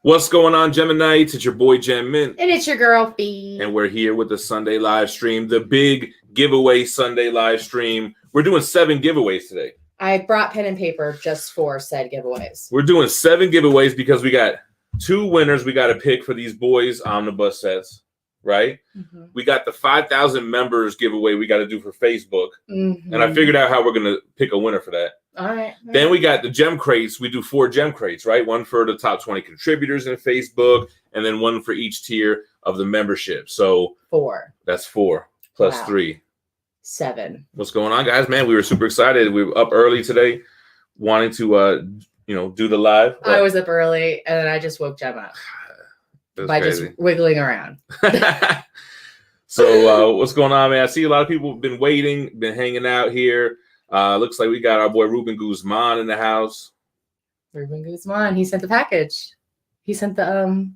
What's going on, Geminites? It's your boy Gem Mint. And it's your girl Phie. And we're here with the Sunday live stream, the big giveaway Sunday live stream. We're doing 7 giveaways today. I brought pen and paper just for said giveaways. We're doing 7 giveaways because we got 2 winners we got to pick for these boys omnibus sets, right? Mm-hmm. We got the 5,000 members giveaway we got to do for Facebook. Mm-hmm. And I figured out how we're going to pick a winner for that. All right. Then we got the GEMCRATES. We do 4 GEMCRATES, right? 1 for the top 20 contributors in Facebook, and then 1 for each tier of the membership. So 4. That's 4 plus 3. 7. What's going on, guys? Man, we were super excited. We were up early today, wanting to, do the live. I was up early, and then I just woke Gem up by crazy. Just wiggling around. So what's going on, man? I see a lot of people have been waiting, been hanging out here. Looks like we got our boy Ruben Guzman in the house. Ruben Guzman, he sent the package. He sent the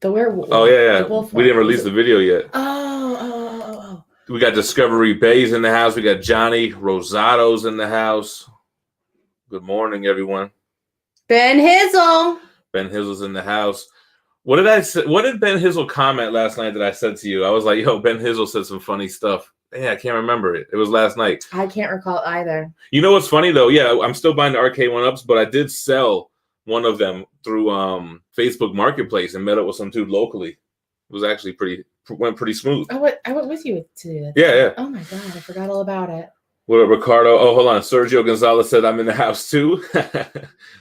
werewolf. Oh yeah. We didn't release the video yet. Oh. We got Discovery Bay's in the house. We got Johnny Rosado's in the house. Good morning, everyone. Ben Hizzle. Ben Hizzle's in the house. What did I say? What did Ben Hizzle comment last night that I said to you? I was like, yo, Ben Hizzle said some funny stuff. Yeah, I can't remember it. It was last night. I can't recall either. You know what's funny though? Yeah, I'm still buying the arcade 1-ups, but I did sell one of them through Facebook Marketplace and met up with some dude locally. It was actually went pretty smooth. I went with you to do that. Yeah. Oh my god, I forgot all about it. What up, Ricardo? Oh, hold on. Sergio Gonzalez said I'm in the house too.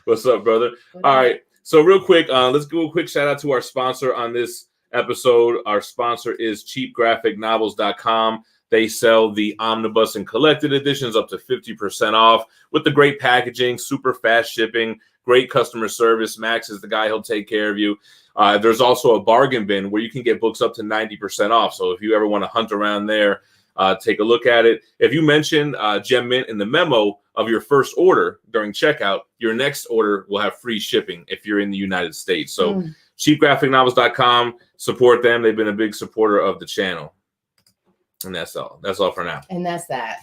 What's up, brother? All right. So real quick, let's do a quick shout out to our sponsor on this episode. Our sponsor is cheapgraphicnovels.com. They sell the omnibus and collected editions up to 50% off with the great packaging, super fast shipping, great customer service. Max is the guy. He'll take care of you. There's also a bargain bin where you can get books up to 90% off. So if you ever want to hunt around there, take a look at it. If you mention Gem Mint in the memo of your first order during checkout, your next order will have free shipping if you're in the United States. So cheapgraphicnovels.com, support them. They've been a big supporter of the channel. And that's all. That's all for now. And that's that.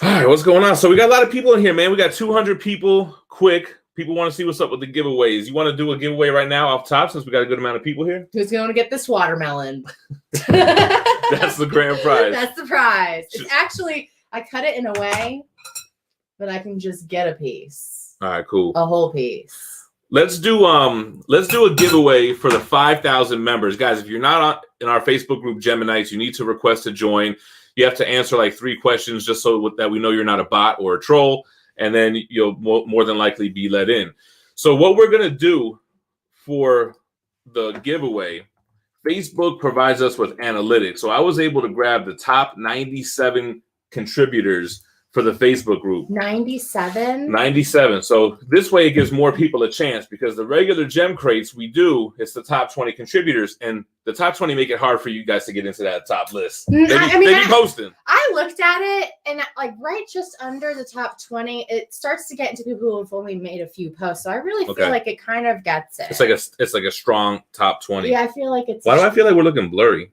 All right, what's going on? So we got a lot of people in here, man. We got 200 people. Quick. People want to see what's up with the giveaways. You want to do a giveaway right now off top since we got a good amount of people here? Who's going to get this watermelon? That's the grand prize. That's the prize. It's actually, I cut it in a way that I can just get a piece. All right, cool. A whole piece. Let's do a giveaway for the 5,000 members. Guys, if you're not in our Facebook group Geminites, you need to request to join. You have to answer like 3 questions just so that we know you're not a bot or a troll, and then you'll more than likely be let in. So what we're going to do for the giveaway, Facebook provides us with analytics. So I was able to grab the top 97 contributors for the Facebook group. 97? 97. So this way it gives more people a chance because the regular GEMCRATES we do, it's the top 20 contributors, and the top 20 make it hard for you guys to get into that top list. They be posting. I looked at it, and like right just under the top 20, it starts to get into people who have only made a few posts. So I really feel like it kind of gets it. It's like a strong top 20. Yeah, I feel like it's. Why do I feel like we're looking blurry?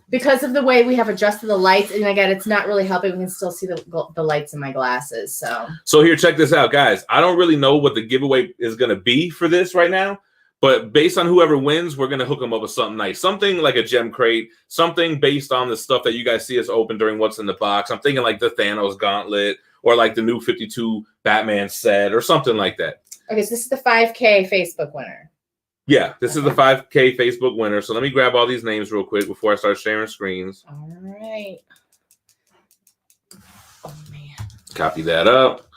Because of the way we have adjusted the lights, and again, it's not really helping. We can still see the lights in my glasses. So here, check this out, guys. I don't really know what the giveaway is going to be for this right now, but based on whoever wins, we're going to hook them up with something nice, something like a gem crate, something based on the stuff that you guys see us open during what's in the box. I'm thinking like the Thanos gauntlet or like the new 52 Batman set or something like that. Okay, so this is the 5K Facebook winner. Yeah, this is the 5K Facebook winner. So let me grab all these names real quick before I start sharing screens. All right. Oh, man. Copy that up.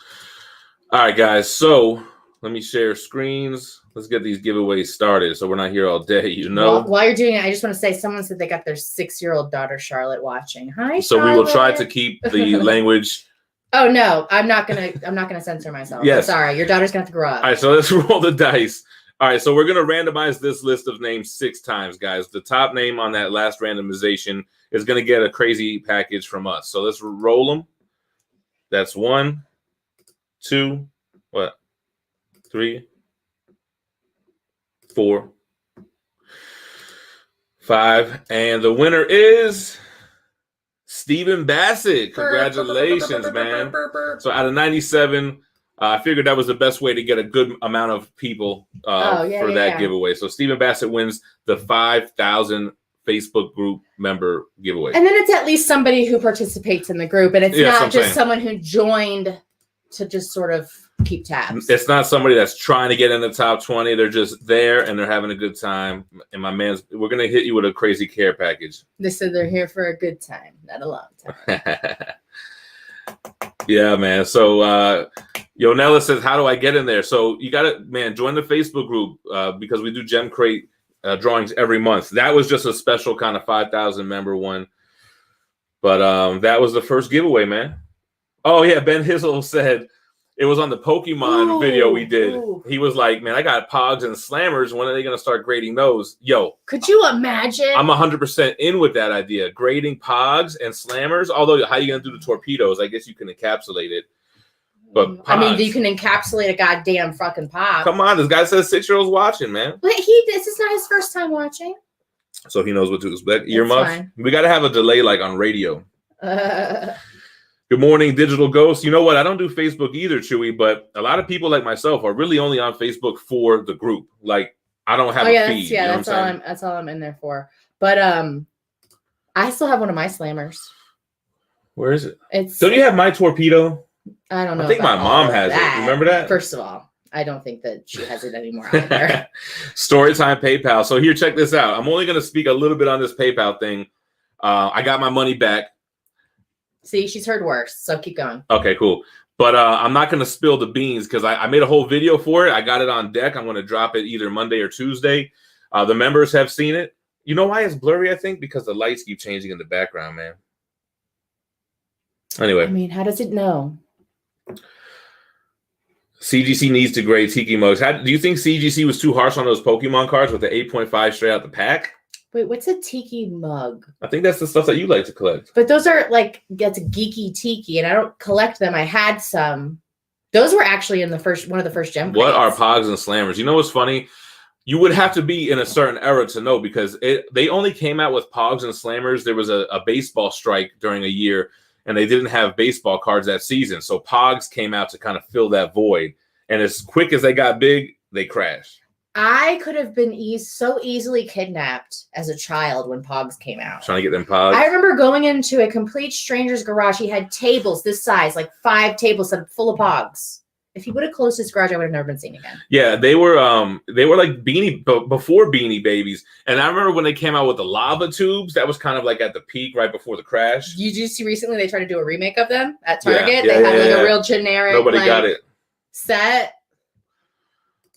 All right, guys. So let me share screens. Let's get these giveaways started so we're not here all day, you know. Well, while you're doing it, I just want to say someone said they got their 6-year-old daughter, Charlotte, watching. Hi, so Charlotte. We will try to keep the language. Oh, no. I'm not gonna censor myself. Yes. I'm sorry. Your daughter's going to have to grow up. All right, so let's roll the dice. All right, so we're going to randomize this list of names 6 times, guys. The top name on that last randomization is going to get a crazy package from us. So let's roll them. That's 1, 2, 3, 4, 5. And the winner is Stephen Bassett. Congratulations, man. So out of 97, I figured that was the best way to get a good amount of people for that giveaway. So Stephen Bassett wins the 5,000 Facebook group member giveaway. And then it's at least somebody who participates in the group, and it's not just someone who joined to just sort of keep tabs. It's not somebody that's trying to get in the top 20. They're just there and they're having a good time. And my man's, we're going to hit you with a crazy care package. They said they're here for a good time, not a long time. Yeah, man. So, Yonella says, how do I get in there? So you got to, man, join the Facebook group because we do Gem Crate drawings every month. That was just a special kind of 5,000 member one. But that was the first giveaway, man. Oh, yeah. Ben Hizzle said it was on the Pokemon video we did. Ooh. He was like, man, I got Pogs and Slammers. When are they going to start grading those? Yo. Could you imagine? I'm 100% in with that idea. Grading Pogs and Slammers. Although, how are you going to do the torpedoes? I guess you can encapsulate it. But Pogs, I mean, you can encapsulate a goddamn fucking Pog. Come on. This guy says 6-year-olds watching, man. But this is not his first time watching. So he knows what to expect. Earmuffs. We got to have a delay like on radio. Good morning, Digital Ghost. You know what? I don't do Facebook either, Chewy, but a lot of people like myself are really only on Facebook for the group. Like, I don't have a feed. That's all I'm in there for. But I still have one of my Slammers. Where is it? Don't you have my torpedo? I don't know. I think my mom has it. Remember that? First of all, I don't think that she has it anymore either. Storytime PayPal. So here, check this out. I'm only going to speak a little bit on this PayPal thing. I got my money back. See, she's heard worse, so keep going. Okay, cool. But I'm not going to spill the beans because I made a whole video for it. I got it on deck. I'm going to drop it either Monday or Tuesday. The members have seen it. You know why it's blurry, I think? Because the lights keep changing in the background, man. Anyway. I mean, how does it know? CGC needs to grade Tiki mugs. Do you think CGC was too harsh on those Pokemon cards with the 8.5 straight out the pack? Wait, what's a tiki mug? I think that's the stuff that you like to collect. But those are that's geeky tiki, and I don't collect them. I had some. Those were actually in one of the first gem. What are Pogs and Slammers? You know what's funny? You would have to be in a certain era to know because they only came out with Pogs and Slammers. There was a baseball strike during a year, and they didn't have baseball cards that season. So Pogs came out to kind of fill that void. And as quick as they got big, they crashed. I could have been so easily kidnapped as a child when Pogs came out. Trying to get them Pogs. I remember going into a complete stranger's garage. He had tables this size, like 5 tables full of Pogs. If he would have closed his garage, I would have never been seen again. Yeah, they were like before Beanie Babies. And I remember when they came out with the lava tubes, that was kind of like at the peak right before the crash. Did you see recently they tried to do a remake of them at Target? They had a real generic Nobody got it. Set.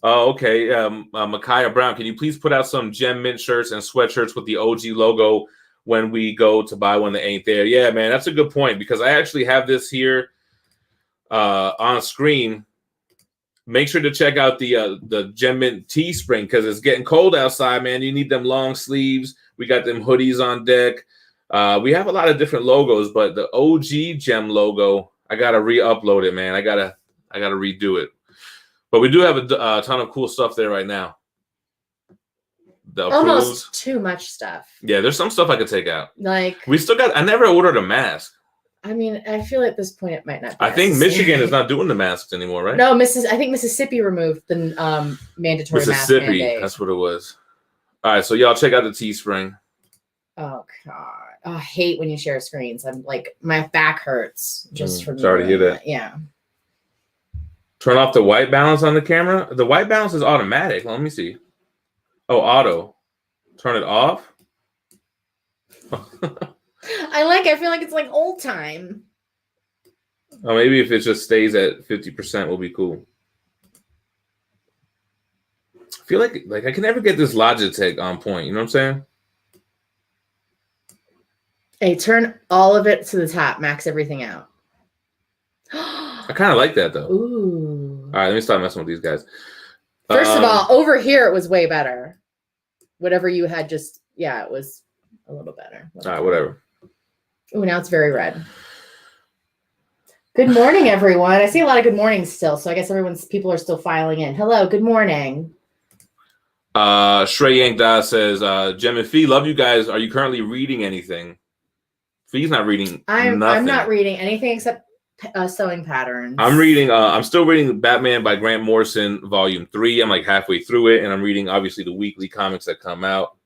Oh, okay. Micaiah Brown, can you please put out some Gem Mint shirts and sweatshirts with the OG logo when we go to buy one that ain't there? Yeah, man, that's a good point because I actually have this here on screen. Make sure to check out the Gem Mint Teespring because it's getting cold outside, man. You need them long sleeves. We got them hoodies on deck. We have a lot of different logos, but the OG Gem logo, I gotta re-upload it, man. I gotta redo it. But we do have a ton of cool stuff there right now. Almost too much stuff. Yeah, there's some stuff I could take out. Like we still got. I never ordered a mask. I mean, I feel at this point it might not be. I think Michigan is not doing the masks anymore, right? No, I think Mississippi removed the mandatory mask mandate. That's what it was. All right, so y'all check out the Teespring. Oh God, I hate when you share screens. I'm like, my back hurts just from. Sorry to hear that. Yeah. Turn off the white balance on the camera. The white balance is automatic. Let me see. Oh, auto. Turn it off. I feel like it's like old time. Oh, maybe if it just stays at 50% will be cool. I feel like I can never get this Logitech on point. You know what I'm saying? Hey, turn all of it to the top. Max everything out. I kind of like that though. Ooh. All right, let me stop messing with these guys. First of all, over here it was way better. Whatever you had it was a little better. All right, whatever. Ooh, now it's very red. Good morning, everyone. I see a lot of good mornings still, so I guess people are still filing in. Hello, good morning. Shrey Yank Da says, Gem and Phie, love you guys. Are you currently reading anything? Phie's not reading nothing. I'm not reading anything except sewing patterns. I'm still reading Batman by Grant Morrison, Volume 3. I'm like halfway through it, and I'm reading obviously the weekly comics that come out.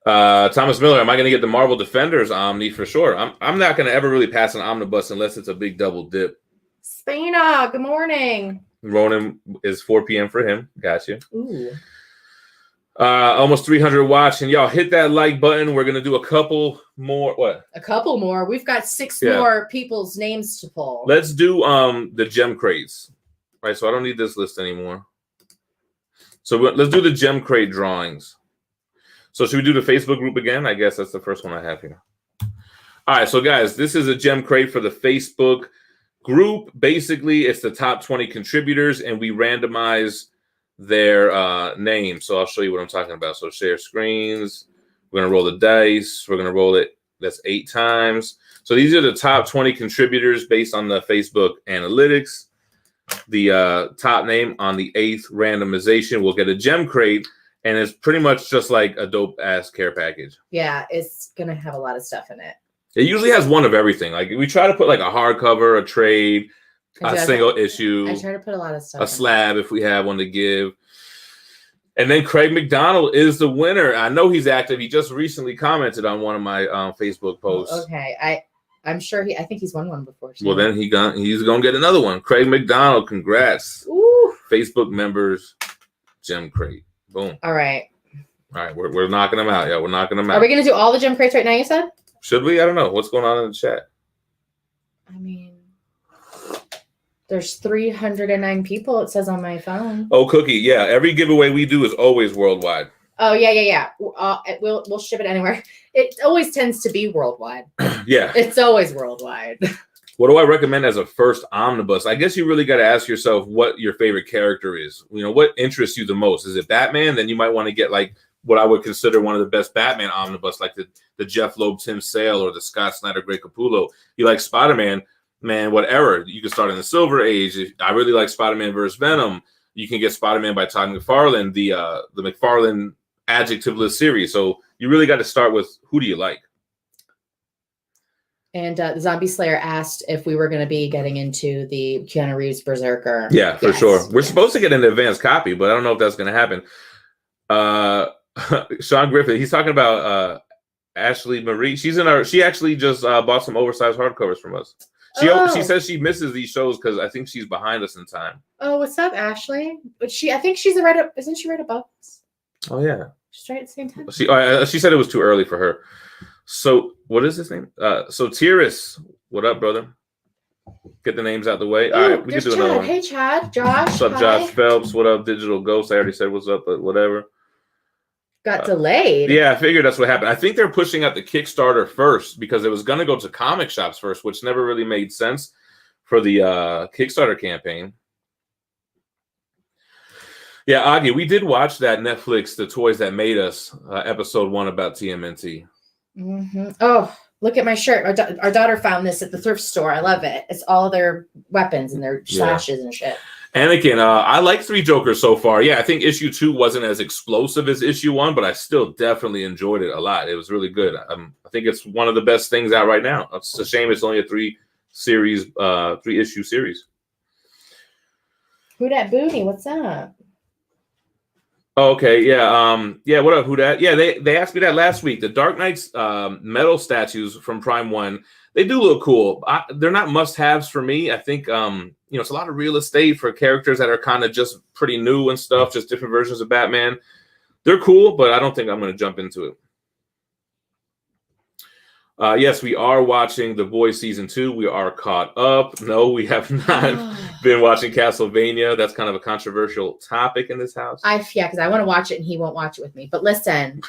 Thomas Miller, am I going to get the Marvel Defenders Omni for sure? I'm not going to ever really pass an omnibus unless it's a big double dip. Spina, good morning. Ronan is 4 p.m. for him. Gotcha. Ooh. Almost 300 watch, and y'all hit that like button. We're gonna do a couple more. What? A couple more. We've got 6 more people's names to pull. Let's do the gem crates. Right, so I don't need this list anymore. So let's do the gem crate drawings. So should we do the Facebook group again? I guess that's the first one I have here. All right, so guys, this is a gem crate for the Facebook group. Basically, it's the top 20 contributors, and we randomize their names. So I'll show you what I'm talking about. So share screens. We're going to roll the dice. We're going to roll it. That's 8 times. So these are the top 20 contributors based on the Facebook analytics. The top name on the 8th randomization will get a gem crate, and it's pretty much just like a dope ass care package. Yeah, it's going to have a lot of stuff in it. It usually has one of everything. Like we try to put like a hardcover, a trade, a single issue. I try to put a lot of stuff. A slab if we have one to give. And then Craig McDonald is the winner. I know he's active. He just recently commented on one of my Facebook posts. Okay, I'm sure I think he's won one before. Well, then he's gonna get another one. Craig McDonald, congrats. Ooh. Facebook members, gem crate. Boom. All right, we're knocking them out. Yeah, we're knocking them out. Are we gonna do all the gem crates right now? You said. Should we? I don't know. What's going on in the chat? I mean, there's 309 people, it says on my phone. Oh, Cookie. Yeah, every giveaway we do is always worldwide. Oh, yeah. We'll ship it anywhere. It always tends to be worldwide. Yeah. It's always worldwide. What do I recommend as a first omnibus? I guess you really got to ask yourself what your favorite character is. You know, what interests you the most? Is it Batman? Then you might want to get like what I would consider one of the best Batman omnibus, like the Jeff Loeb Tim Sale or the Scott Snyder Greg Capullo. You like Spider-Man, man, whatever. You can start in the Silver Age. I really like Spider-Man vs. Venom. You can get Spider-Man by Todd McFarlane, the McFarlane adjectiveless series. So you really got to start with who do you like? And Zombie Slayer asked if we were going to be getting into the Keanu Reeves Berserker. Yeah, for sure. We're supposed to get an advanced copy, but I don't know if that's going to happen. Sean Griffith, he's talking about Ashley Marie. She actually just bought some oversized hardcovers from us. She says she misses these shows because I think she's behind us in time. Oh, what's up, Ashley? But I think she's right up. Isn't she right above us? Oh yeah, she's right at the same time. She said it was too early for her. So what is his name? So Tiris, what up, brother? Get the names out the way. All right, we can do another one. Hey, Chad, Josh. What's up, Josh Phelps? What up, Digital Ghost? I already said what's up, but whatever. Got delayed. Yeah, I figured that's what happened. I think they're pushing out the Kickstarter first because it was going to go to comic shops first, which never really made sense for the Kickstarter campaign. Yeah, Augie, we did watch that Netflix, The Toys That Made Us, episode 1 about TMNT. Mm-hmm. Oh, look at my shirt. Our daughter found this at the thrift store. I love it. It's all their weapons and their slashes and shit. Anakin, I like 3 Jokers so far. Yeah, I think issue 2 wasn't as explosive as issue 1, but I still definitely enjoyed it a lot. It was really good. I think it's one of the best things out right now. It's a shame it's only a 3-issue series. Who dat booty? What's up? Oh, okay, yeah. What up, who dat? Yeah, they asked me that last week. The Dark Knight's metal statues from Prime 1, they do look cool. They're not must-haves for me. I think it's a lot of real estate for characters that are kind of just pretty new and stuff, just different versions of Batman. They're cool, but I don't think I'm going to jump into it. Yes, we are watching The Boys Season 2. We are caught up. No, we have not been watching Castlevania. That's kind of a controversial topic in this house. Because I want to watch it and he won't watch it with me. But listen,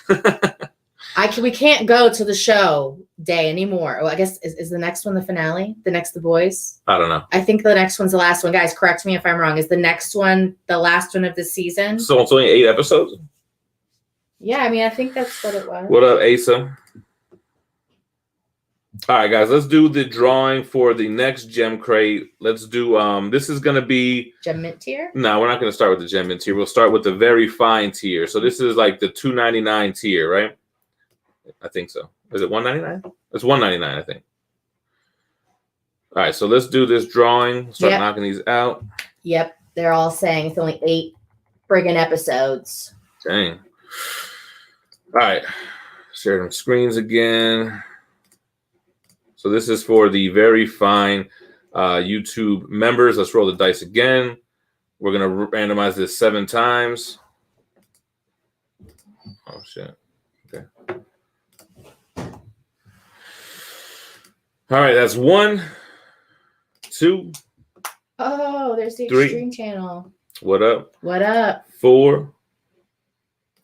we can't go to the show day anymore. Well, I guess is the next one the finale? The next The Boys? I don't know. I think the next one's the last one. Guys, correct me if I'm wrong. Is the next one the last one of the season? So it's only 8 episodes? Yeah, I mean, I think that's what it was. What up, Asa? All right, guys, let's do the drawing for the next gem crate. Let's do, this is going to be... Gem Mint tier? No, we're not going to start with the Gem Mint tier. We'll start with the very fine tier. So this is like the $2.99 tier, right? I think so. Is it $1.99? It's $1.99, I think. All right, so let's do this drawing. Start Yep. knocking these out. Yep. They're all saying it's only 8 friggin' episodes. Dang. All right. Share them screens again. So this is for the very fine YouTube members. Let's roll the dice again. We're going to randomize this 7 times. Oh, shit. Okay. All right, that's 1, 2. Oh, there's the 3. Extreme channel. What up? What up? 4,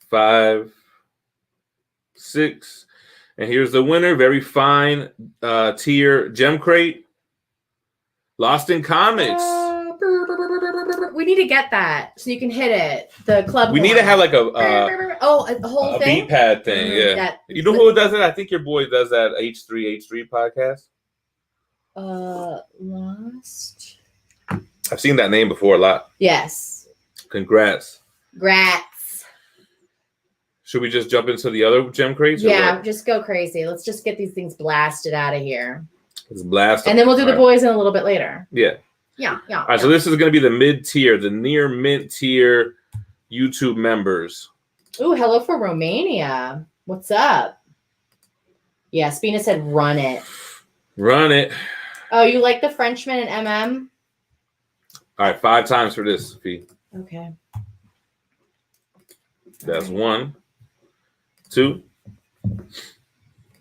5, 6. And here's the winner. Very fine tier gem crate. Lost in Comics. We need to get that so you can hit it. The club. We need to have like a whole thing. beat pad thing. Yeah. You know who does it? I think your boy does that H3 podcast. Lost. I've seen that name before a lot. Yes. Congrats. Grats. Should we just jump into the other gem crates? Yeah, just go crazy. Let's just get these things blasted out of here. Let's blast them. And then we'll do the boys in a little bit later. Yeah. Yeah. All right, so this is going to be the mid-tier, the near mint tier YouTube members. Ooh, hello for Romania. What's up? Yeah, Spina said run it. Run it. Oh, you like the Frenchman and MM? All right, 5 times for this, Phie. Okay. That's 1, 2,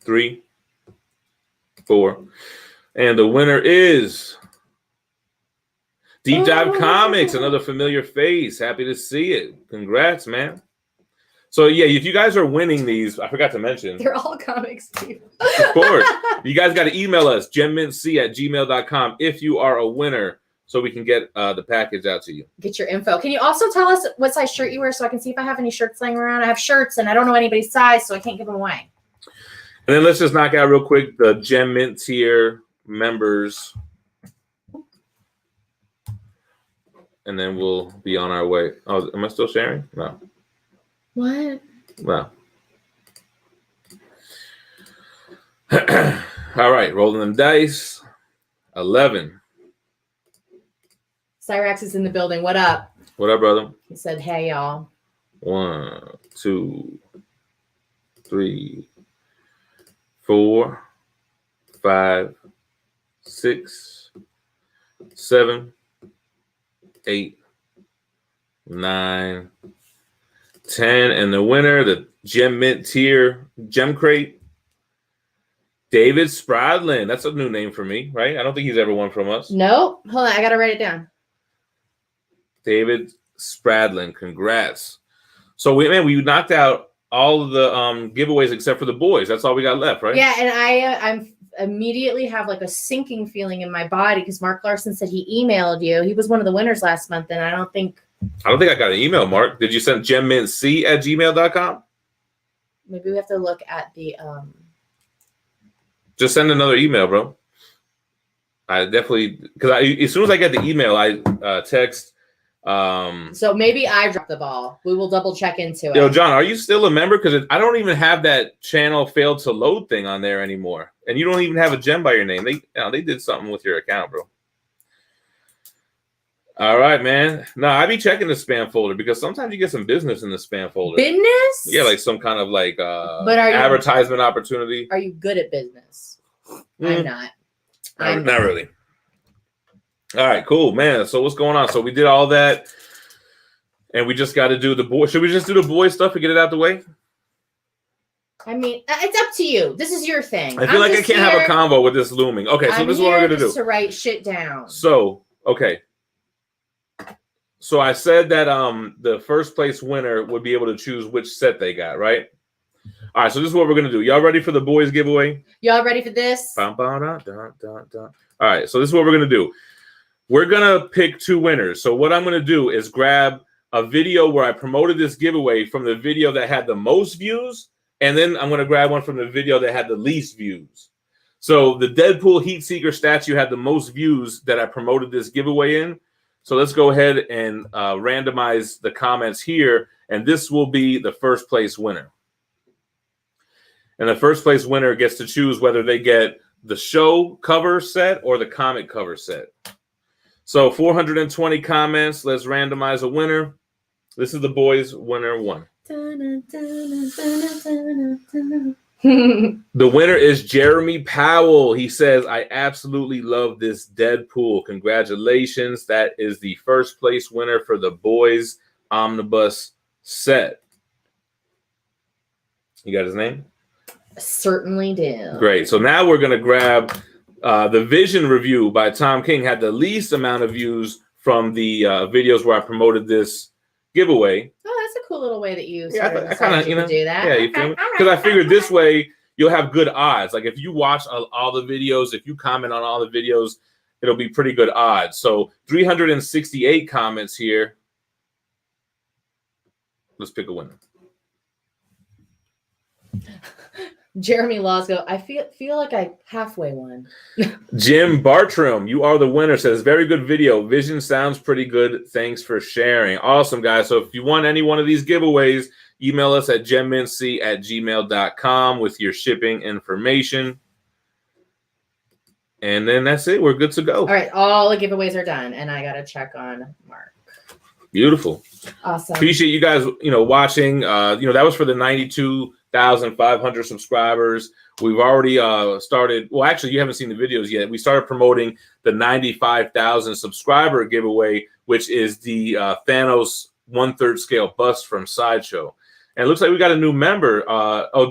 3, 4. And the winner is Deep Dive Comics, another familiar face. Happy to see it. Congrats, man. So, yeah, if you guys are winning these, I forgot to mention. They're all comics, too. Of course. You guys got to email us, GemMintC@gmail.com, if you are a winner, so we can get the package out to you. Get your info. Can you also tell us what size shirt you wear so I can see if I have any shirts laying around? I have shirts, and I don't know anybody's size, so I can't give them away. And then let's just knock out real quick the Gem Mint tier members. And then we'll be on our way. Oh, am I still sharing? No. What? No. All right, rolling them dice. 11. Cyrax is in the building. What up? What up, brother? He said, hey, y'all. 1, 2, 3, 4, 5, 6, 7, 8, 9, 10. And the winner, the Gem Mint tier gem crate, David Spradlin. That's a new name for me, right? I don't think he's ever won from us. Nope. Hold on. I got to write it down. David Spradlin. Congrats. So we knocked out all of the giveaways except for the boys. That's all we got left, right? Yeah, and I'm immediately have like a sinking feeling in my body because Mark Larson said he emailed you. He was one of the winners last month, and I don't think I got an email, Mark. Did you send GemMintC@gmail.com? Maybe we have to look at the Just send another email, bro. I definitely, because as soon as I get the email, I text. So maybe I dropped the ball. We will double check into it. Yo, John, are you still a member? Because I don't even have that channel failed to load thing on there anymore, and you don't even have a gem by your name. They did something with your account, bro. All right, man. No, I be checking the spam folder because sometimes you get some business in the spam folder. Business? Yeah, like some kind of like but advertisement opportunity. Are you good at business? I'm not. Not really. All right, cool, man. So what's going on? So we did all that, and we just got to do the boy. Should we just do the boy stuff and get it out the way? I mean, it's up to you. This is your thing. I feel like I can't have a convo with this looming. Okay, so this is what we're gonna do. To write shit down. So okay. So I said that the first place winner would be able to choose which set they got, right? All right, so this is what we're gonna do. Y'all ready for the boys giveaway? Y'all ready for this? All right, so this is what we're gonna do. We're gonna pick 2 winners. So what I'm gonna do is grab a video where I promoted this giveaway from the video that had the most views, and then I'm gonna grab one from the video that had the least views. So the Deadpool Heat Seeker statue had the most views that I promoted this giveaway in. So let's go ahead and randomize the comments here, and this will be the first place winner. And the first place winner gets to choose whether they get the show cover set or the comic cover set. So 420 comments. Let's randomize a winner. This is the boys' winner one. The winner is Jeremy Powell. He says, I absolutely love this Deadpool. Congratulations. That is the first place winner for the boys omnibus set. You got his name? Certainly do. Great. So now we're going to grab the Vision review by Tom King. Had the least amount of views from the videos where I promoted this giveaway. Oh, that's a cool little way that you I kind of, do that. Yeah, you feel me? Because I figured this way you'll have good odds. Like if you watch all the videos, if you comment on all the videos, it'll be pretty good odds. So 368 comments here. Let's pick a winner. Jeremy Losgo, I feel like I halfway won. Jim Bartram, you are the winner. Says, very good video. Vision sounds pretty good. Thanks for sharing. Awesome, guys. So if you want any one of these giveaways, email us at GemMintC@gmail.com with your shipping information. And then that's it. We're good to go. All right. All the giveaways are done. And I got to check on Mark. Beautiful. Awesome. Appreciate you guys, watching. That was for the 92,500 subscribers. We've already started. Well, actually, you haven't seen the videos yet. We started promoting the 95,000 subscriber giveaway, which is the Thanos 1/3 scale bust from Sideshow. And it looks like we got a new member.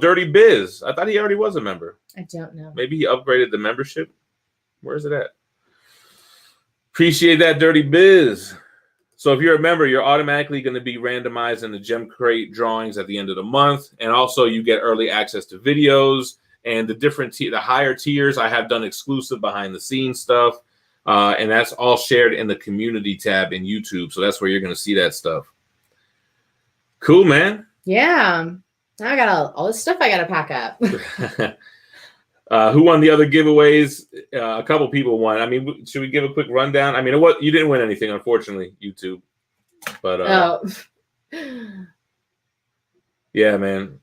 Dirty Biz. I thought he already was a member. I don't know. Maybe he upgraded the membership. Where is it at? Appreciate that, Dirty Biz. So if you're a member, you're automatically going to be randomized in the Gem Crate drawings at the end of the month. And also you get early access to videos and the higher tiers. I have done exclusive behind the scenes stuff. And that's all shared in the community tab in YouTube. So that's where you're going to see that stuff. Cool, man. Yeah. Now I got all this stuff I got to pack up. Who won the other giveaways? A couple people won. I mean, should we give a quick rundown? I mean, you didn't win anything, unfortunately, YouTube. But yeah, man.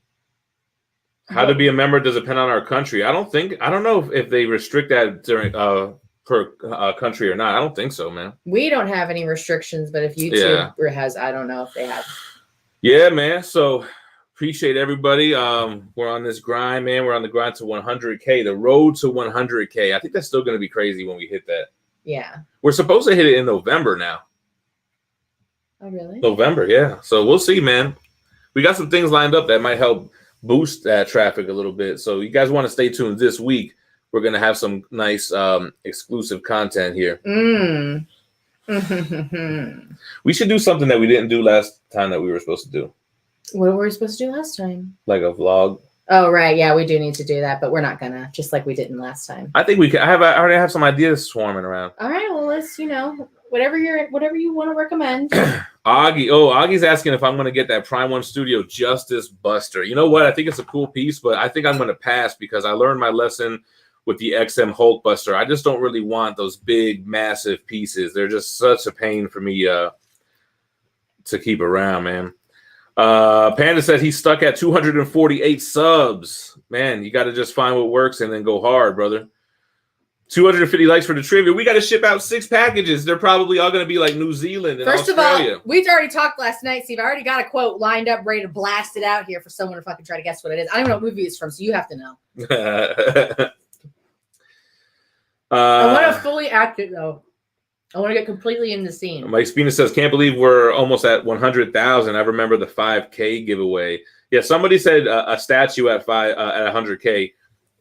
How to be a member does depend on our country. I don't know if they restrict that during per country or not. I don't think so, man. We don't have any restrictions, but if YouTube has, I don't know if they have. Yeah, man. So appreciate everybody. We're on this grind, man. We're on the grind to 100K. The road to 100K. I think that's still going to be crazy when we hit that. Yeah. We're supposed to hit it in November now. Oh, really? November, yeah. So we'll see, man. We got some things lined up that might help boost that traffic a little bit. So you guys want to stay tuned this week. We're going to have some nice exclusive content here. We should do something that we didn't do last time that we were supposed to do. What were we supposed to do last time? Like a vlog. Oh, right. Yeah, we do need to do that, but we're not gonna, just like we didn't last time. I think we can. I already have some ideas swarming around. All right. Well, let's, whatever you want to recommend. Augie's asking if I'm going to get that Prime 1 Studio Justice Buster. You know what? I think it's a cool piece, but I think I'm going to pass because I learned my lesson with the XM Hulk Buster. I just don't really want those big, massive pieces. They're just such a pain for me to keep around, man. Panda said he's stuck at 248 subs. Man, you got to just find what works and then go hard, brother. 250 likes for the trivia. We got to ship out 6 packages. They're probably all going to be like New Zealand and First Australia. of all, we already talked last night, Steve. I already got a quote lined up, ready to blast it out here for someone to fucking try to guess what it is. I don't even know what movie it's from, so you have to know. I want to fully act it, though. I want to get completely in the scene. Mike Spina says, can't believe we're almost at 100,000. I remember the 5K giveaway. Yeah, somebody said a statue at 100K.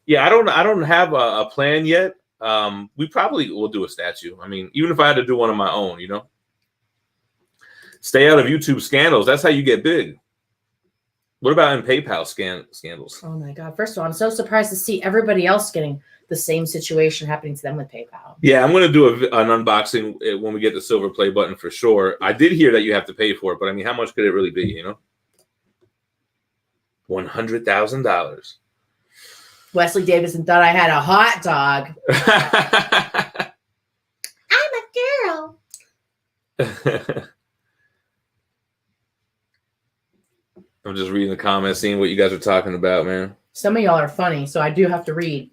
Yeah, I don't have a plan yet. We probably will do a statue. I mean, even if I had to do one of my own, Stay out of YouTube scandals. That's how you get big. What about in PayPal scandals? Oh my God. First of all, I'm so surprised to see everybody else getting the same situation happening to them with PayPal. Yeah, I'm going to do an unboxing when we get the silver play button for sure. I did hear that you have to pay for it, but I mean, how much could it really be, $100,000. Wesley Davidson thought I had a hot dog. I'm a girl. I'm just reading the comments, seeing what you guys are talking about, man. Some of y'all are funny, so I do have to read.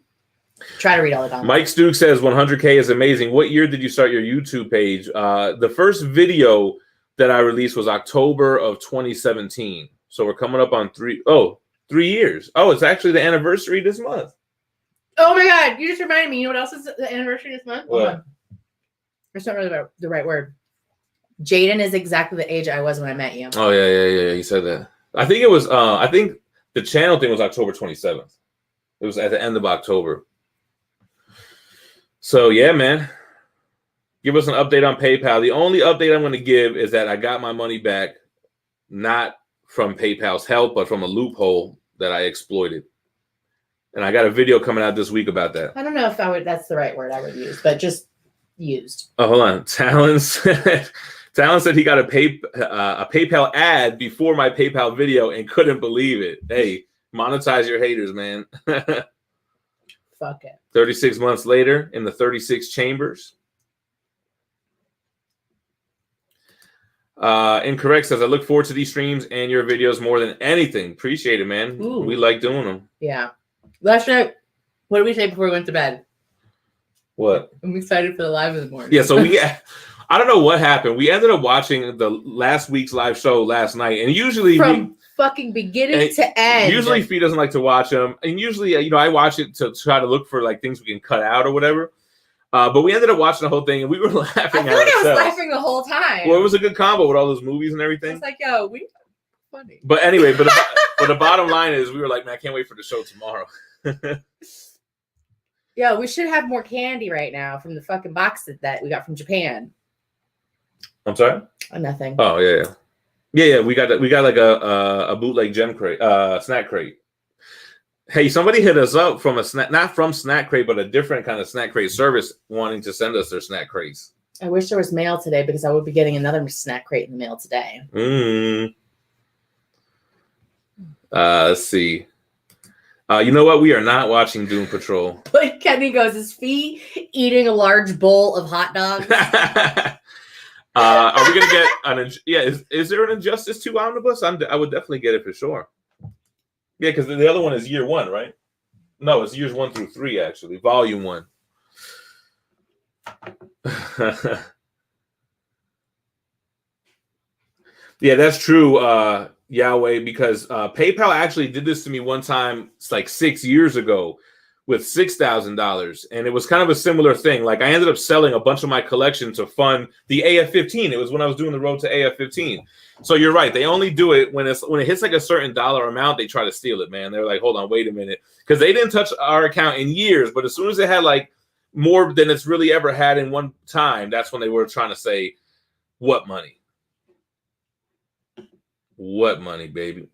Try to read all the comments. Mike Stuke says 100K is amazing. What year did you start your YouTube page? The first video that I released was October of 2017. So we're coming up on 3 years. Oh, it's actually the anniversary this month. Oh my God. You just reminded me. You know what else is the anniversary this month? What? That's not really the right word. Jaden is exactly the age I was when I met you. Oh, yeah. You said that. I think it was, I think the channel thing was October 27th. It was at the end of October. So, yeah, man. Give us an update on PayPal. The only update I'm going to give is that I got my money back, not from PayPal's help, but from a loophole that I exploited. And I got a video coming out this week about that. I don't know if that's the right word I would use, but just used. Oh, hold on. Talon said he got a PayPal ad before my PayPal video and couldn't believe it. Hey, monetize your haters, man. Fuck it. 36 months later in the 36 chambers. Incorrect says, I look forward to these streams and your videos more than anything. Appreciate it, man. Ooh. We like doing them. Yeah. Last night, what did we say before we went to bed? What? I'm excited for the live in the morning. Yeah, so I don't know what happened. We ended up watching the last week's live show last night, and usually fucking beginning to end. Usually Phie doesn't like to watch them, and usually I watch it to try to look for like things we can cut out or whatever. But we ended up watching the whole thing, and we were laughing. I feel like I was laughing the whole time. Well, it was a good combo with all those movies and everything. It's like, yo, we funny. But anyway, but the bottom line is, we were like, man, I can't wait for the show tomorrow. Yo, we should have more candy right now from the fucking box that we got from Japan. I'm sorry? Nothing. Oh, yeah. We got like a bootleg GemCrate, snack crate. Hey, somebody hit us up from not from Snack Crate, but a different kind of Snack Crate service, wanting to send us their snack crates. I wish there was mail today, because I would be getting another Snack Crate in the mail today. Let's see. You know what? We are not watching Doom Patrol. But Kenny goes, is Phie eating a large bowl of hot dogs? Are we gonna get is there an Injustice 2 omnibus? I would definitely get it for sure. Yeah, because the other one is year 1, right? No, it's years 1 through 3, actually. Volume 1. Yeah, that's true, Yahweh, because PayPal actually did this to me one time, it's like 6 years ago, with $6,000, and it was kind of a similar thing. Like, I ended up selling a bunch of my collection to fund the AF-15. It was when I was doing the road to AF-15. So you're right. They only do it when it hits like a certain dollar amount. They try to steal it, man. They're like, hold on, wait a minute, because they didn't touch our account in years. But as soon as they had like more than it's really ever had in one time, that's when they were trying to say, what money? What money, baby?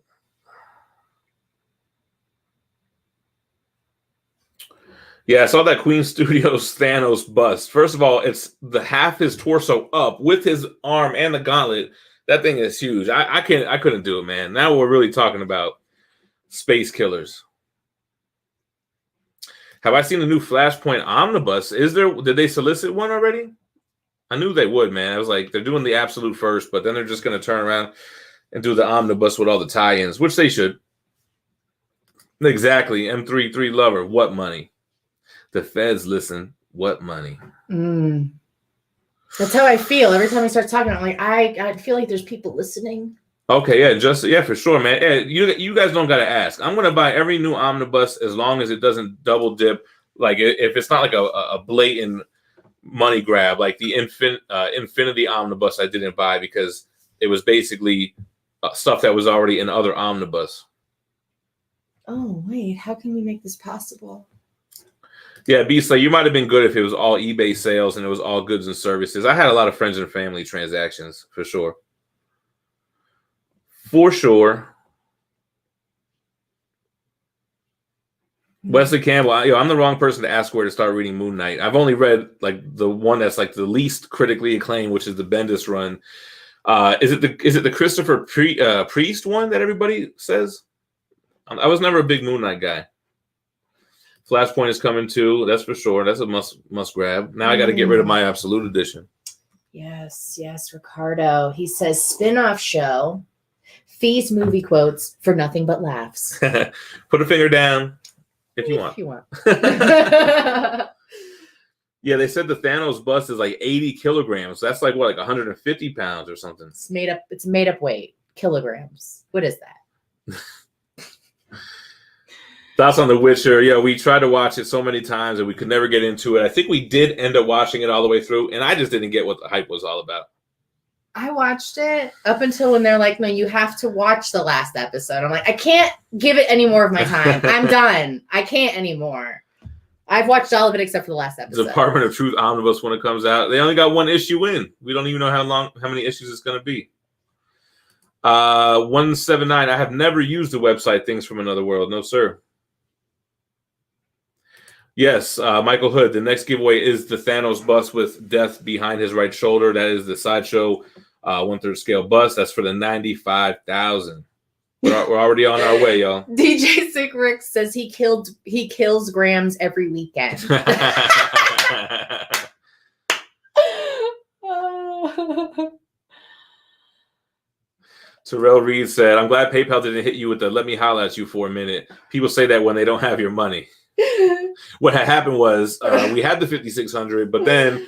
Yeah, I saw that Queen Studios Thanos bust. First of all, it's the half his torso up with his arm and the gauntlet. That thing is huge. I couldn't do it, man. Now we're really talking about space killers. Have I seen the new Flashpoint omnibus? Did they solicit one already? I knew they would, man. I was like, they're doing the absolute first, but then they're just going to turn around and do the omnibus with all the tie-ins, which they should. Exactly. M33 Lover. What money? The feds listen. What money? That's how I feel every time I start talking. I'm like, I feel like there's people listening. Okay, yeah, for sure, man. Yeah, you guys don't gotta ask. I'm gonna buy every new omnibus as long as it doesn't double dip. Like, if it's not like a blatant money grab, like the Infinity omnibus, I didn't buy because it was basically stuff that was already in other omnibus. Oh wait, how can we make this possible? Yeah, Beast, like, you might have been good if it was all eBay sales and it was all goods and services. I had a lot of friends and family transactions, for sure. For sure. Wesley Campbell, I'm the wrong person to ask where to start reading Moon Knight. I've only read like the one that's like the least critically acclaimed, which is the Bendis run. Is it the Christopher Priest one that everybody says? I was never a big Moon Knight guy. Flashpoint is coming too. That's for sure. That's a must grab. Now I got to get rid of my Absolute Edition. Yes, Ricardo. He says spin-off show. Phie's movie quotes for nothing but laughs. Put a finger down. If you want. If you want. Yeah, they said the Thanos bust is like 80 kilograms. That's like what, like 150 pounds or something. It's made up weight. Kilograms. What is that? Thoughts on The Witcher? Yeah, we tried to watch it so many times and we could never get into it. I think we did end up watching it all the way through, and I just didn't get what the hype was all about. I watched it up until when they're like, no, you have to watch the last episode. I'm like, I can't give it any more of my time. I'm done. I can't anymore. I've watched all of it except for the last episode. Department of Truth Omnibus, when it comes out, they only got one issue in. We don't even know how many issues it's going to be. 179. I have never used the website Things from Another World. No, sir. Yes, Michael Hood. The next giveaway is the Thanos bust with death behind his right shoulder. That is the Sideshow 1/3 scale bust. That's for the 95,000. We're already on our way, y'all. DJ Sick Rick says he kills grams every weekend. Terrell Reed said, I'm glad PayPal didn't hit you with the let me holler at you for a minute. People say that when they don't have your money. What had happened was we had the 5,600, but then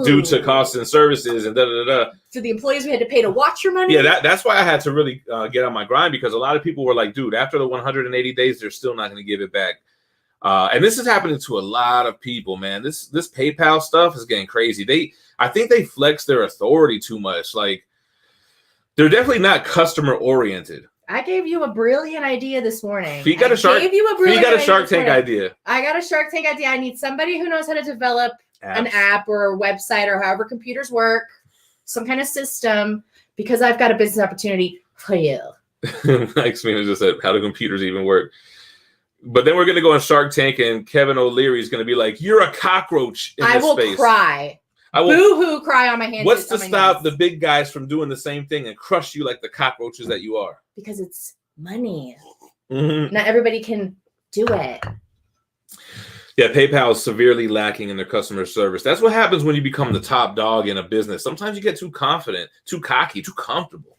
due to costs and services and to the employees we had to pay to watch your money. Yeah, that's why I had to really get on my grind, because a lot of people were like, dude, after the 180 days, they're still not going to give it back. And this is happening to a lot of people, man. This PayPal stuff is getting crazy. I think they flex their authority too much. Like, they're definitely not customer oriented. I gave you a brilliant idea this morning. You got a Shark Tank idea. I got a Shark Tank idea. I need somebody who knows how to develop an app or a website or however computers work, some kind of system, because I've got a business opportunity for you. Mike Smith just said, how do computers even work? But then we're going to go on Shark Tank, and Kevin O'Leary is going to be like, you're a cockroach in this space. I will cry. Boo-hoo cry on my hands. What's to stop the big guys from doing the same thing and crush you like the cockroaches that you are? Because it's money. Mm-hmm. Not everybody can do it. Yeah, PayPal is severely lacking in their customer service. That's what happens when you become the top dog in a business. Sometimes you get too confident, too cocky, too comfortable.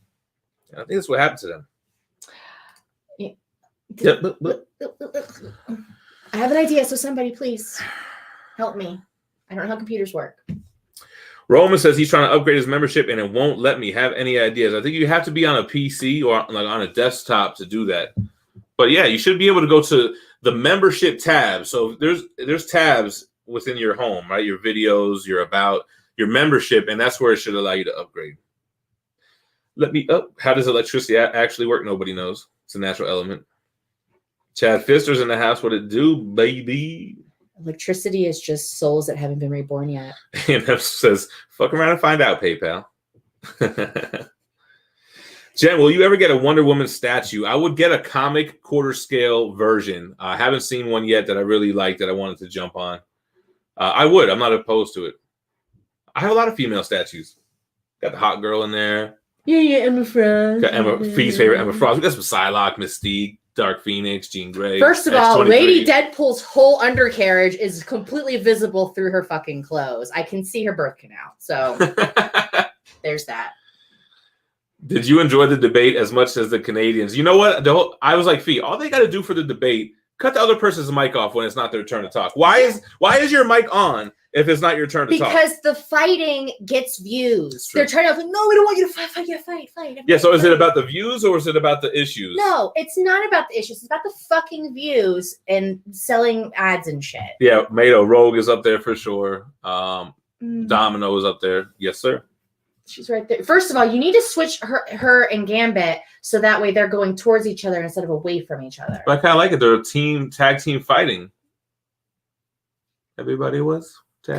And I think that's what happened to them. I have an idea, so somebody please help me. I don't know how computers work. Roman says he's trying to upgrade his membership and it won't let me have any ideas. I think you have to be on a PC or like on a desktop to do that. But yeah, you should be able to go to the membership tab. So there's tabs within your home, right? Your videos, your about, your membership, and that's where it should allow you to upgrade. How does electricity actually work? Nobody knows. It's a natural element. Chad Fister's in the house. What it do, baby? Electricity is just souls that haven't been reborn yet. And that says, fuck around and find out, PayPal. Jen, will you ever get a Wonder Woman statue? I would get a comic quarter scale version. I haven't seen one yet that I really like that I wanted to jump on. I would. I'm not opposed to it. I have a lot of female statues. Got the hot girl in there. Yeah, Emma Frost. Got Fee's favorite Emma Frost. We got some Psylocke, Mystique, Dark Phoenix, Jean Grey. First of all, Lady Deadpool's whole undercarriage is completely visible through her fucking clothes. I can see her birth canal. So there's that. Did you enjoy the debate as much as the Canadians? You know what? I was like, Phie, all they got to do for the debate, cut the other person's mic off when it's not their turn to talk. Why is your mic on if it's not your turn to talk? Because the fighting gets views. They're trying to like, no, we don't want you to fight. Yeah, so is it about the views or is it about the issues? No, it's not about the issues. It's about the fucking views and selling ads and shit. Yeah, Mato Rogue is up there for sure. Domino is up there. Yes, sir. She's right there. First of all, you need to switch her and Gambit so that way they're going towards each other instead of away from each other. But I kind of like it. They're a tag team fighting. Everybody was. All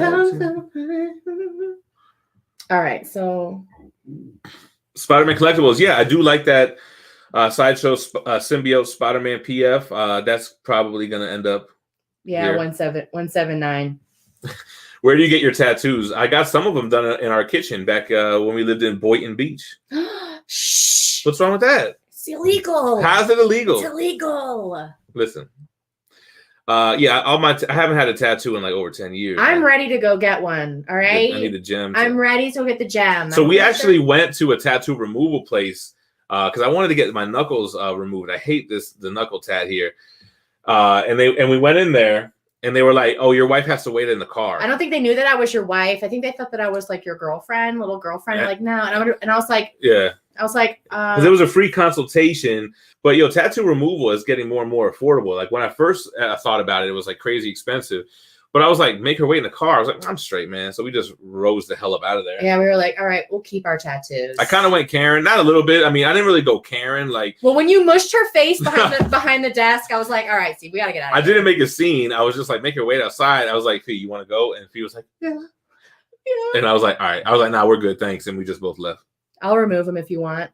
right, so Spider-Man Collectibles. Yeah, I do like that Sideshow Symbiote Spider-Man PF. That's probably going to end up. Yeah, 179. Where do you get your tattoos? I got some of them done in our kitchen back when we lived in Boynton Beach. Shh. What's wrong with that? It's illegal. How's it illegal? It's illegal. Listen. Yeah, I haven't had a tattoo in like over 10 years. I'm ready to go get one. All right. I need a gem. I'm ready to get the gem. So we actually went to a tattoo removal place because I wanted to get my knuckles removed. I hate the knuckle tat here. And we went in there. And they were like, "Oh, your wife has to wait in the car." I don't think they knew that I was your wife. I think they thought that I was like your girlfriend, little girlfriend. Yeah. Like, no. And I was like, yeah. I was like, because it was a free consultation. But tattoo removal is getting more and more affordable. Like when I first thought about it, it was like crazy expensive. But I was like, make her wait in the car. I was like, I'm straight, man. So we just rose the hell up out of there. Yeah, we were like, all right, we'll keep our tattoos. I kind of went Karen, not a little bit. I mean, I didn't really go Karen. Like, well, when you mushed her face behind the desk, I was like, all right, see, we gotta get out of here. I didn't make a scene. I was just like, make her wait outside. I was like, Phie, you want to go? And Phie was like, yeah. And I was like, all right. I was like, nah, we're good, thanks. And we just both left. I'll remove him if you want.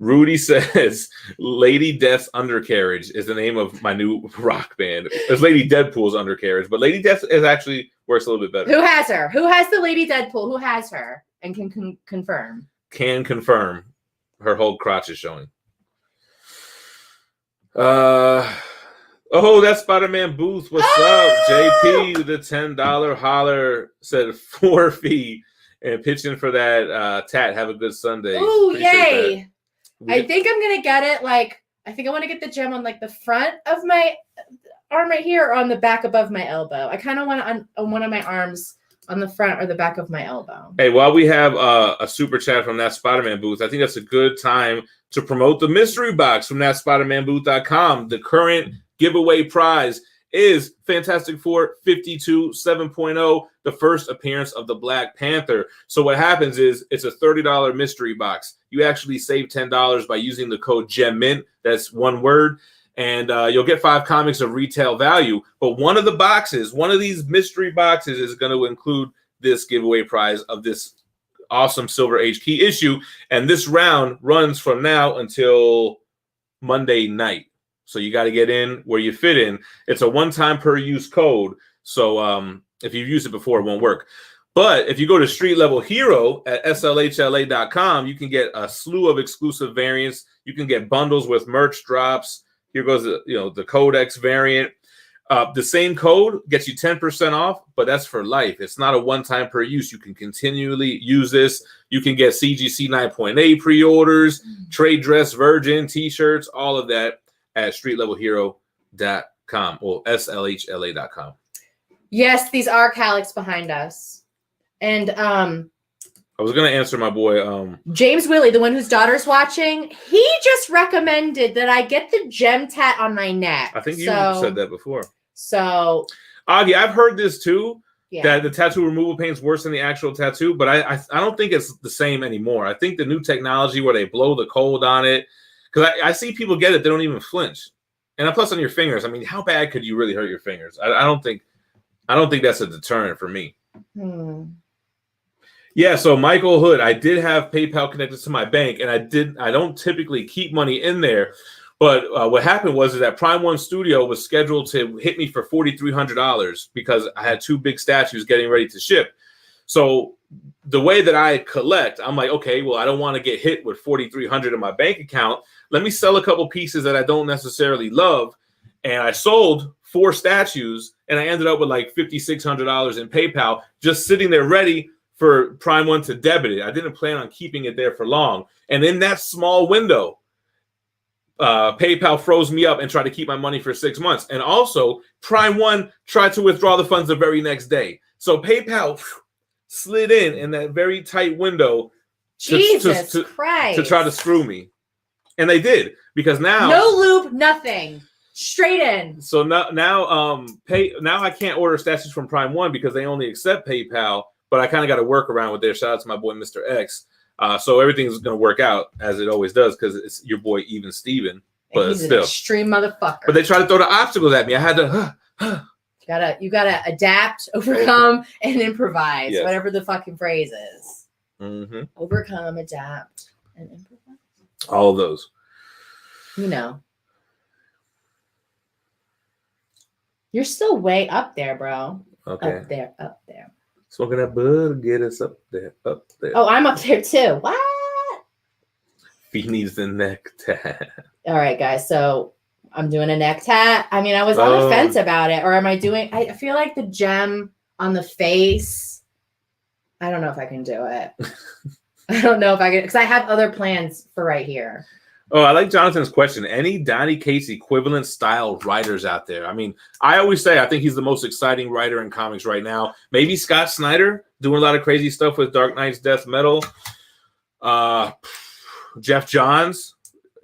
Rudy says, Lady Death's Undercarriage is the name of my new rock band. It's Lady Deadpool's Undercarriage, but Lady Death is actually works a little bit better. Who has her? Who has the Lady Deadpool? Who has her? And can confirm. Can confirm. Her whole crotch is showing. Oh, that's Spider-Man Booth. What's up? JP, the $10 holler said for Phie and pitching for that tat. Have a good Sunday. Oh, yay. I think I'm going to get it. Like, I think I want to get the gem on like the front of my arm right here or on the back above my elbow. I kind of want it on one of my arms on the front or the back of my elbow. Hey, while we have a super chat from that Spider-Man booth, I think that's a good time to promote the mystery box from thatspidermanbooth.com. The current giveaway prize is Fantastic Four 52 7.0, the first appearance of the Black Panther. So what happens is it's a $30 mystery box. You actually save $10 by using the code GemMint. That's one word. And you'll get 5 comics of retail value. But one of these mystery boxes is going to include this giveaway prize of this awesome Silver Age key issue. And this round runs from now until Monday night. So you got to get in where you fit in. It's a one-time per use code. So if you've used it before, it won't work. But if you go to Street Level Hero at slhla.com, you can get a slew of exclusive variants. You can get bundles with merch drops. Here goes the Codex variant. The same code gets you 10% off, but that's for life. It's not a one-time per use. You can continually use this. You can get CGC 9.8 pre-orders, trade dress, Virgin, T-shirts, all of that at streetlevelhero.com or slhla.com. Yes, these are Calyx behind us. And I was going to answer my boy. James Willie, the one whose daughter's watching, he just recommended that I get the gem tat on my neck. I think you said that before. So, Augie, I've heard this too, yeah. that the tattoo removal paint's worse than the actual tattoo, but I don't think it's the same anymore. I think the new technology where they blow the cold on it, because I see people get it, they don't even flinch. And plus on your fingers, I mean, how bad could you really hurt your fingers? I don't think that's a deterrent for me. Yeah, so Michael Hood, I did have PayPal connected to my bank, and I don't typically keep money in there. But what happened was that Prime One Studio was scheduled to hit me for $4,300 because I had 2 big statues getting ready to ship. So the way that I collect, I'm like, okay, well, I don't want to get hit with $4,300 in my bank account. Let me sell a couple pieces that I don't necessarily love. And I sold 4 statues, and I ended up with like $5,600 in PayPal just sitting there ready for Prime One to debit it. I didn't plan on keeping it there for long. And in that small window, PayPal froze me up and tried to keep my money for 6 months. And also, Prime One tried to withdraw the funds the very next day. So PayPal slid in that very tight window Jesus Christ, to try to screw me. And they did, because now no lube, nothing. Straight in. So now I can't order statues from Prime One because they only accept PayPal, but I kind of got to work around with their. Shout out to my boy Mr. X. So everything's going to work out as it always does because it's your boy Even Steven. But he's still an extreme motherfucker. But they try to throw the obstacles at me. I had to you gotta adapt, overcome, and improvise. Yes. Whatever the fucking phrase is. Overcome, adapt, and improvise. All of those. You know. You're still way up there, bro. Okay. Up there. Smoking that bud, get us up there. Oh, I'm up there too. What? Phie needs the neck tat. All right, guys. So I'm doing a neck tat. I mean, I was on the fence about it. Or am I doing... I feel like the gem on the face... I don't know if I can do it. I don't know if I can... Because I have other plans for right here. Oh, I like Jonathan's question. Any Donny Cates equivalent style writers out there? I mean, I always say I think he's the most exciting writer in comics right now. Maybe Scott Snyder doing a lot of crazy stuff with Dark Knight's Death Metal. Jeff Johns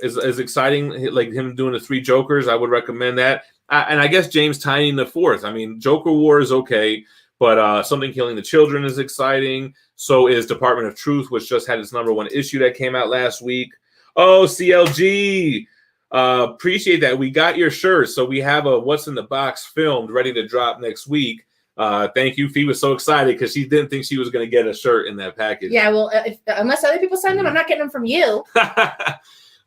is exciting, like him doing the 3 Jokers. I would recommend that. And I guess James Tynion the Fourth. I mean, Joker War is okay, but Something Killing the Children is exciting. So is Department of Truth, which just had its #1 issue that came out last week. Oh, CLG. Appreciate that. We got your shirt. So we have a What's in the Box filmed ready to drop next week. Thank you. Phie was so excited because she didn't think she was going to get a shirt in that package. Yeah, well, unless other people send them, I'm not getting them from you.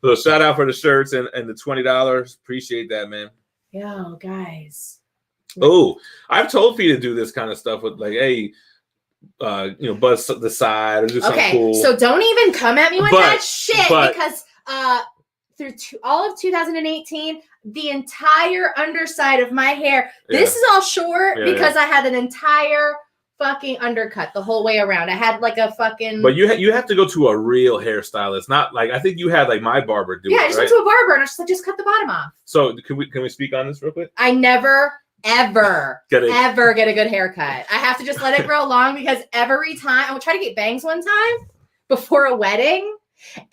So shout out for the shirts and the $20. Appreciate that, man. Yo, guys. Oh, I've told Phie to do this kind of stuff with like, hey, buzz the side or do something cool. So don't even come at me with that shit because through all of 2018, the entire underside of my hair, this is all short because I had an entire fucking undercut the whole way around. I had like a fucking. But you have to go to a real hairstylist, not like I think you had like my barber do it. I just went to a barber and I just cut the bottom off. So can we speak on this real quick? I never ever get a good haircut. I have to just let it grow long because every time I would try to get bangs one time before a wedding,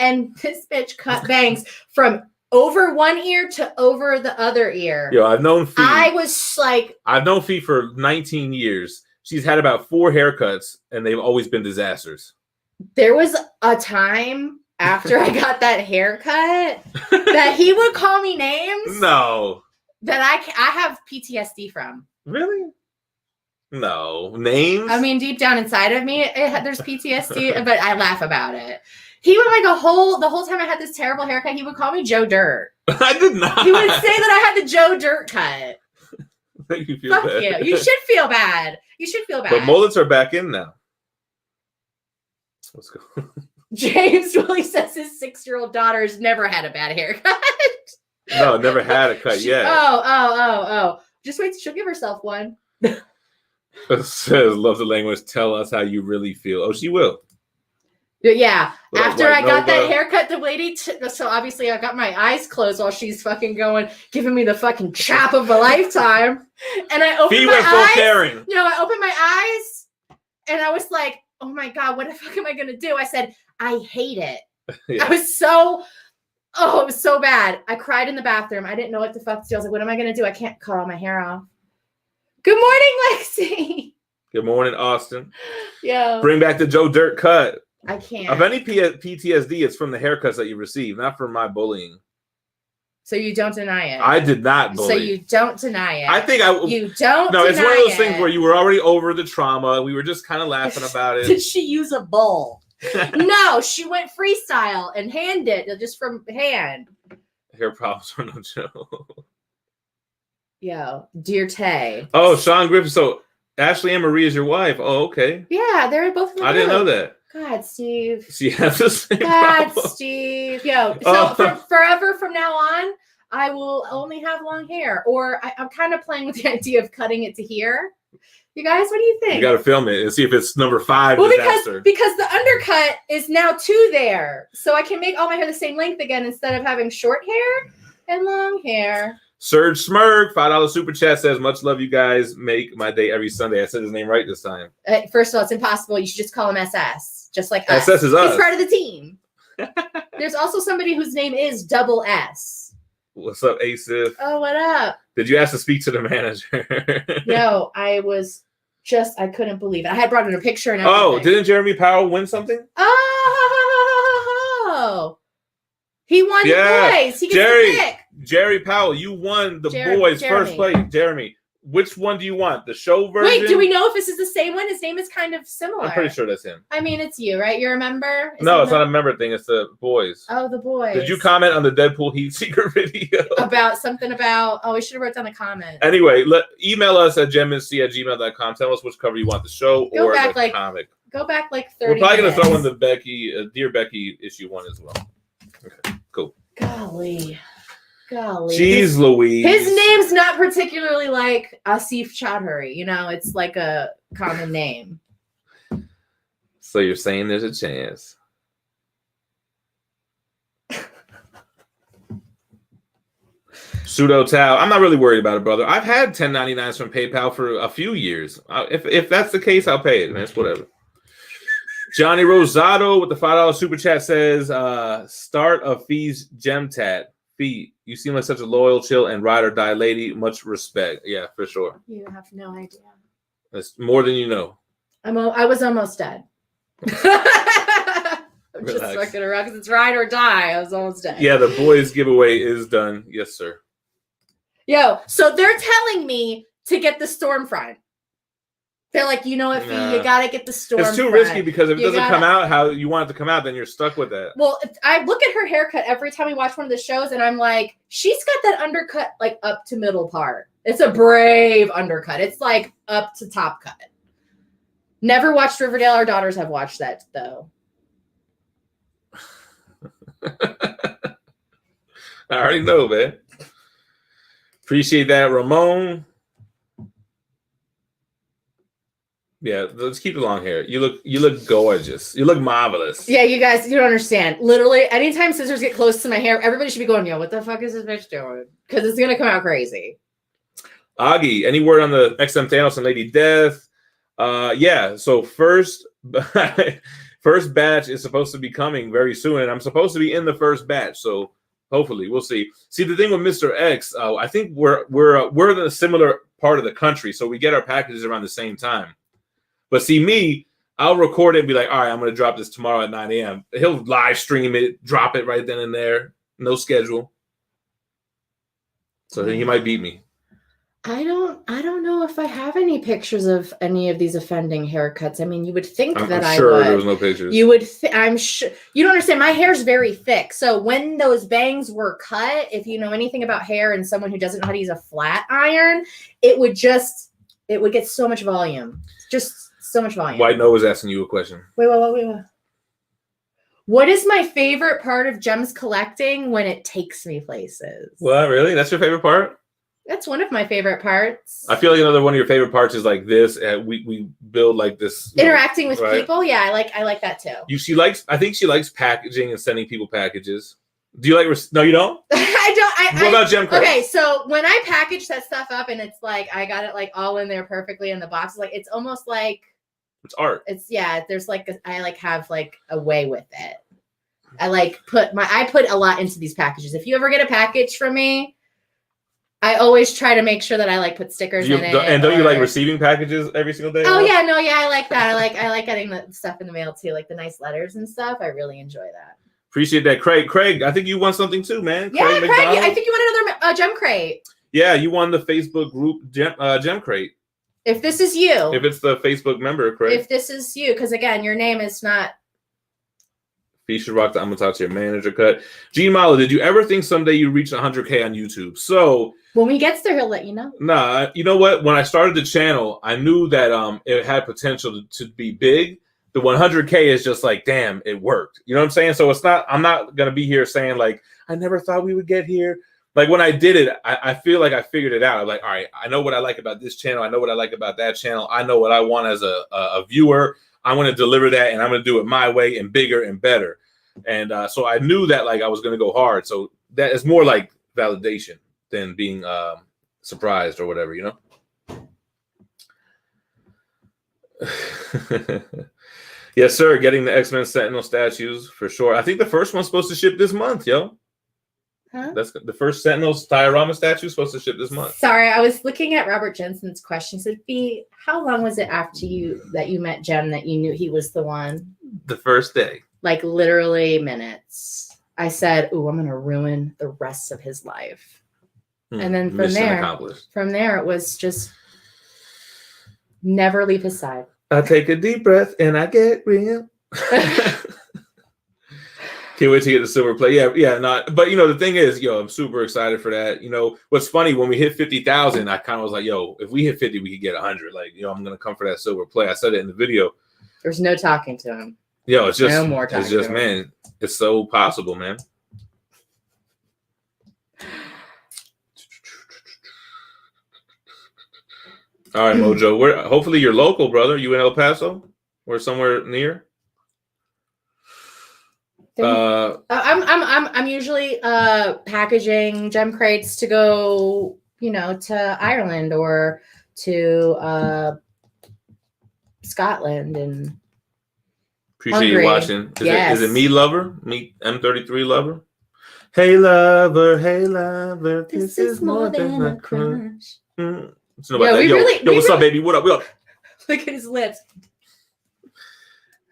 and this bitch cut bangs from over one ear to over the other ear. Yo, I've known Phie. I've known Phie for 19 years. She's had about 4 haircuts, and they've always been disasters. There was a time after I got that haircut that he would call me names. No. That I have PTSD from. Really? No. Names? I mean, deep down inside of me, there's PTSD, but I laugh about it. He would the whole time I had this terrible haircut, he would call me Joe Dirt. I did not. He would say that I had the Joe Dirt cut. Make you feel Fuck bad. You should feel bad. You should feel bad. But mullets are back in now. Let's go. James Willie says his 6-year-old daughter's never had a bad haircut. No, never had a cut yet. Oh. Just wait, she'll give herself one. It says, love the language. Tell us how you really feel. Oh, she will. Yeah. After I got that haircut, the lady, so obviously I got my eyes closed while she's fucking giving me the fucking chop of a lifetime. And I opened my eyes. Caring. I opened my eyes and I was like, oh my God, what the fuck am I going to do? I said, I hate it. Yeah. It was so bad. I cried in the bathroom. I didn't know what the fuck to do. I was like, what am I going to do? I can't cut all my hair off. Good morning, Lexi. Good morning, Austin. Yeah. Bring back the Joe Dirt cut. I can't. Of any PTSD, it's from the haircuts that you received, not from my bullying. So you don't deny it. I did not bully. So you don't deny it. I think you don't. No, it's one of those things where you were already over the trauma. We were just kind of laughing about it. Did she use a bowl? No, she went freestyle and handed just from hand. Hair problems are no joke. Yo, dear Tay. Oh, Sean Griffin. So Ashley Ann Marie is your wife. Oh, okay. Yeah, they're both. I didn't know that. God, Steve. She has the same God, problem. Steve. Yo, so forever from now on, I will only have long hair. Or I'm kind of playing with the idea of cutting it to here. You guys, what do you think? You got to film it and see if it's number 5 disaster. Because the undercut is now 2 there. So I can make all my hair the same length again instead of having short hair and long hair. Serge Smirk, $5 super chat says, much love, you guys make my day every Sunday. I said his name right this time. First of all, it's impossible. You should just call him SS, just like us. SS is us. He's part of the team. There's also somebody whose name is Double S. What's up, Asif? Oh, what up? Did you ask to speak to the manager? No, I couldn't believe it. I had brought in a picture and everything. Oh, didn't Jeremy Powell win something? Oh, he won the boys. He gets the pick. Jerry Powell, you won the boys' first place. Jeremy, which one do you want? The show version? Wait, do we know if this is the same one? His name is kind of similar. I'm pretty sure that's him. I mean, it's you, right? You're a member? No, it's not a member thing. It's the boys. Oh, the boys. Did you comment on the Deadpool Heat Seeker video? We should have wrote down the comment. Anyway, email us at GemMintC@gmail.com. Tell us which cover you want, the show or the comic. Go back like 30 We're probably going to throw in the Dear Becky issue 1 as well. Okay, cool. Golly. Jeez Louise. His name's not particularly like Asif Chowdhury. It's like a common name. So you're saying there's a chance. Pseudo Tao. I'm not really worried about it, brother. I've had 1099s from PayPal for a few years. If that's the case, I'll pay it, man. It's whatever. Johnny Rosado with the $5 super chat says, start a Phie's Gem tat. Phie, you seem like such a loyal, chill, and ride or die lady. Much respect. Yeah, for sure. You have no idea. That's more than you know. I was almost dead. I'm just fucking around because it's ride or die. I was almost dead. Yeah, the boys giveaway is done. Yes, sir. Yo, so they're telling me to get the Stormfront. They're like, you know what, Phie, you gotta get the Stormfront. It's too risky because if it doesn't come out how you want it to come out, then you're stuck with that. Well, I look at her haircut every time we watch one of the shows, and I'm like, she's got that undercut like up to middle part. It's a brave undercut. It's like up to top cut. Never watched Riverdale. Our daughters have watched that though. I already know, man. Appreciate that, Ramon. Yeah, let's keep the long hair. You look gorgeous. You look marvelous. Yeah, you guys, you don't understand. Literally, anytime scissors get close to my hair, everybody should be going, yo, what the fuck is this bitch doing? Because it's gonna come out crazy. Augie, any word on the XM Thanos and Lady Death? Yeah, so first batch is supposed to be coming very soon, and I'm supposed to be in the first batch, so hopefully we'll see. See, the thing with Mr. X, I think we're in a similar part of the country, so we get our packages around the same time. But see, me, I'll record it and be like, all right, I'm going to drop this tomorrow at 9 a.m. He'll live stream it, drop it right then and there. No schedule. So he might beat me. I don't know if I have any pictures of any of these offending haircuts. I mean, you would think that I would. There was no pictures. You would. I'm sure. You don't understand. My hair's very thick. So when those bangs were cut, if you know anything about hair and someone who doesn't know how to use a flat iron, it would get so much volume. Just so much volume. White Noah was asking you a question. Wait. What is my favorite part of gems collecting? When it takes me places. What, really? That's your favorite part? That's one of my favorite parts. I feel like another one of your favorite parts is like this. We build like this. Interacting with people. Yeah, I like that too. I think she likes packaging and sending people packages. Do you like? No, you don't. I don't. What about GemCrates? Okay, so when I package that stuff up and it's like I got it like all in there perfectly in the box, like it's almost like it's art. There's like I have like a way with it. I put a lot into these packages. If you ever get a package from me, I always try to make sure that I put stickers in it. And don't you like receiving packages every single day? Oh yeah, no, yeah, I like that. I like getting the stuff in the mail too, like the nice letters and stuff. I really enjoy that. Appreciate that, Craig. Craig, I think you won something too, man. Yeah, Craig, I think you won another gem crate. Yeah, you won the Facebook group gem crate. If this is you. If it's the Facebook member, Craig. If this is you, because again, your name is not. Phie should rock the I'm gonna talk to your manager cut. Gene Mala, did you ever think someday you reach 100K on YouTube? So when he gets there, he'll let you know. Nah, you know what? When I started the channel, I knew that it had potential to be big. The 100K is just like, damn, it worked. You know what I'm saying? So I'm not going to be here saying like, I never thought we would get here. Like when I did it, I feel like I figured it out. I'm like, all right, I know what I like about this channel. I know what I like about that channel. I know what I want as a viewer. I want to deliver that and I'm going to do it my way and bigger and better. And so I knew that like I was going to go hard. So that is more like validation than being surprised or whatever, you know? Yes, sir. Getting the X-Men Sentinel statues for sure. I think the first one's supposed to ship this month, yo. Huh? That's the first Sentinel's diorama statue supposed to ship this month. Sorry, I was looking at Robert Jensen's question. He said, Phie, how long was it after you met Gem that you knew he was the one? The first day. Like literally minutes. I said, ooh, I'm going to ruin the rest of his life. And then from there, it was just never leave his side. I take a deep breath and I get real. Can't wait to get the silver play. Yeah. But you know, the thing is, I'm super excited for that. You know, what's funny when we hit 50,000, I kind of was like, if we hit 50, we could get 100. Like, I'm gonna come for that silver play. I said it in the video. There's no talking to him. It's just no more talking. It's just, man, it's so possible, man. All right, Mojo. Hopefully you're local, brother. You in El Paso or somewhere near? I'm usually packaging gem crates to go, to Ireland or to Scotland and appreciate Hungary. You watching. Yes. Is it me lover? Me M33 lover? Hey lover, this is more than a crush. Yo, what's up, baby? What up? Look at his lips.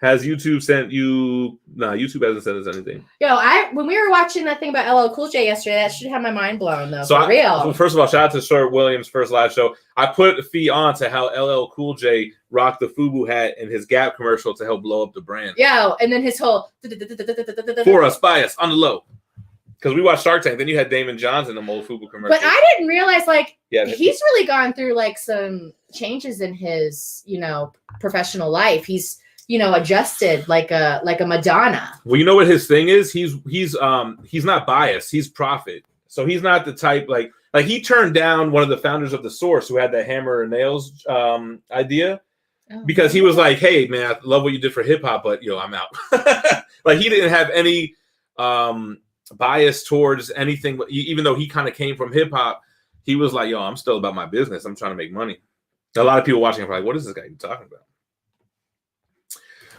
Has YouTube sent you? Nah, YouTube hasn't sent us anything. When we were watching that thing about LL Cool J yesterday, that should have my mind blown though. So for real. So first of all, shout out to Sir Williams' first live show. I put Phie on to how LL Cool J rocked the FUBU hat in his Gap commercial to help blow up the brand. And then his whole for us, by us, on the low. Because we watched Shark Tank, then you had Damon Johns in the old FUBU commercial. But I didn't realize, he's really gone through some changes in his, professional life. He's adjusted like a Madonna. Well, you know what his thing is? He's not biased. He's profit. So he's not the type like he turned down one of the founders of The Source who had the hammer and nails idea because he was like, "Hey man, I love what you did for hip hop, but I'm out." He didn't have any bias towards anything, even though he kind of came from hip hop. He was like, "Yo, I'm still about my business. I'm trying to make money." A lot of people watching are like, "What is this guy talking about?"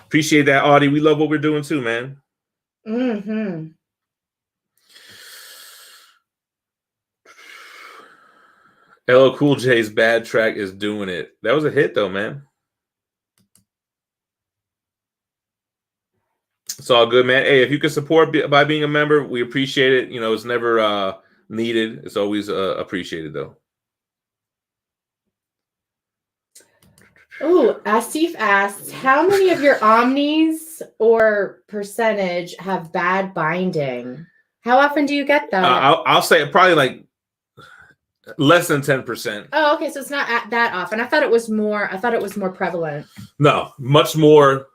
Appreciate that, Audie. We love what we're doing too, man. Mm-hmm. LL Cool J's Bad Track is doing it. That was a hit, though, man. It's all good, man. Hey, if you can support by being a member, we appreciate it. It's never needed. It's always appreciated, though. Oh, Asif asks, how many of your omnis or percentage have bad binding? How often do you get that? I'll say probably less than 10%. Oh, okay. So it's not that often. I thought it was more prevalent. No, much more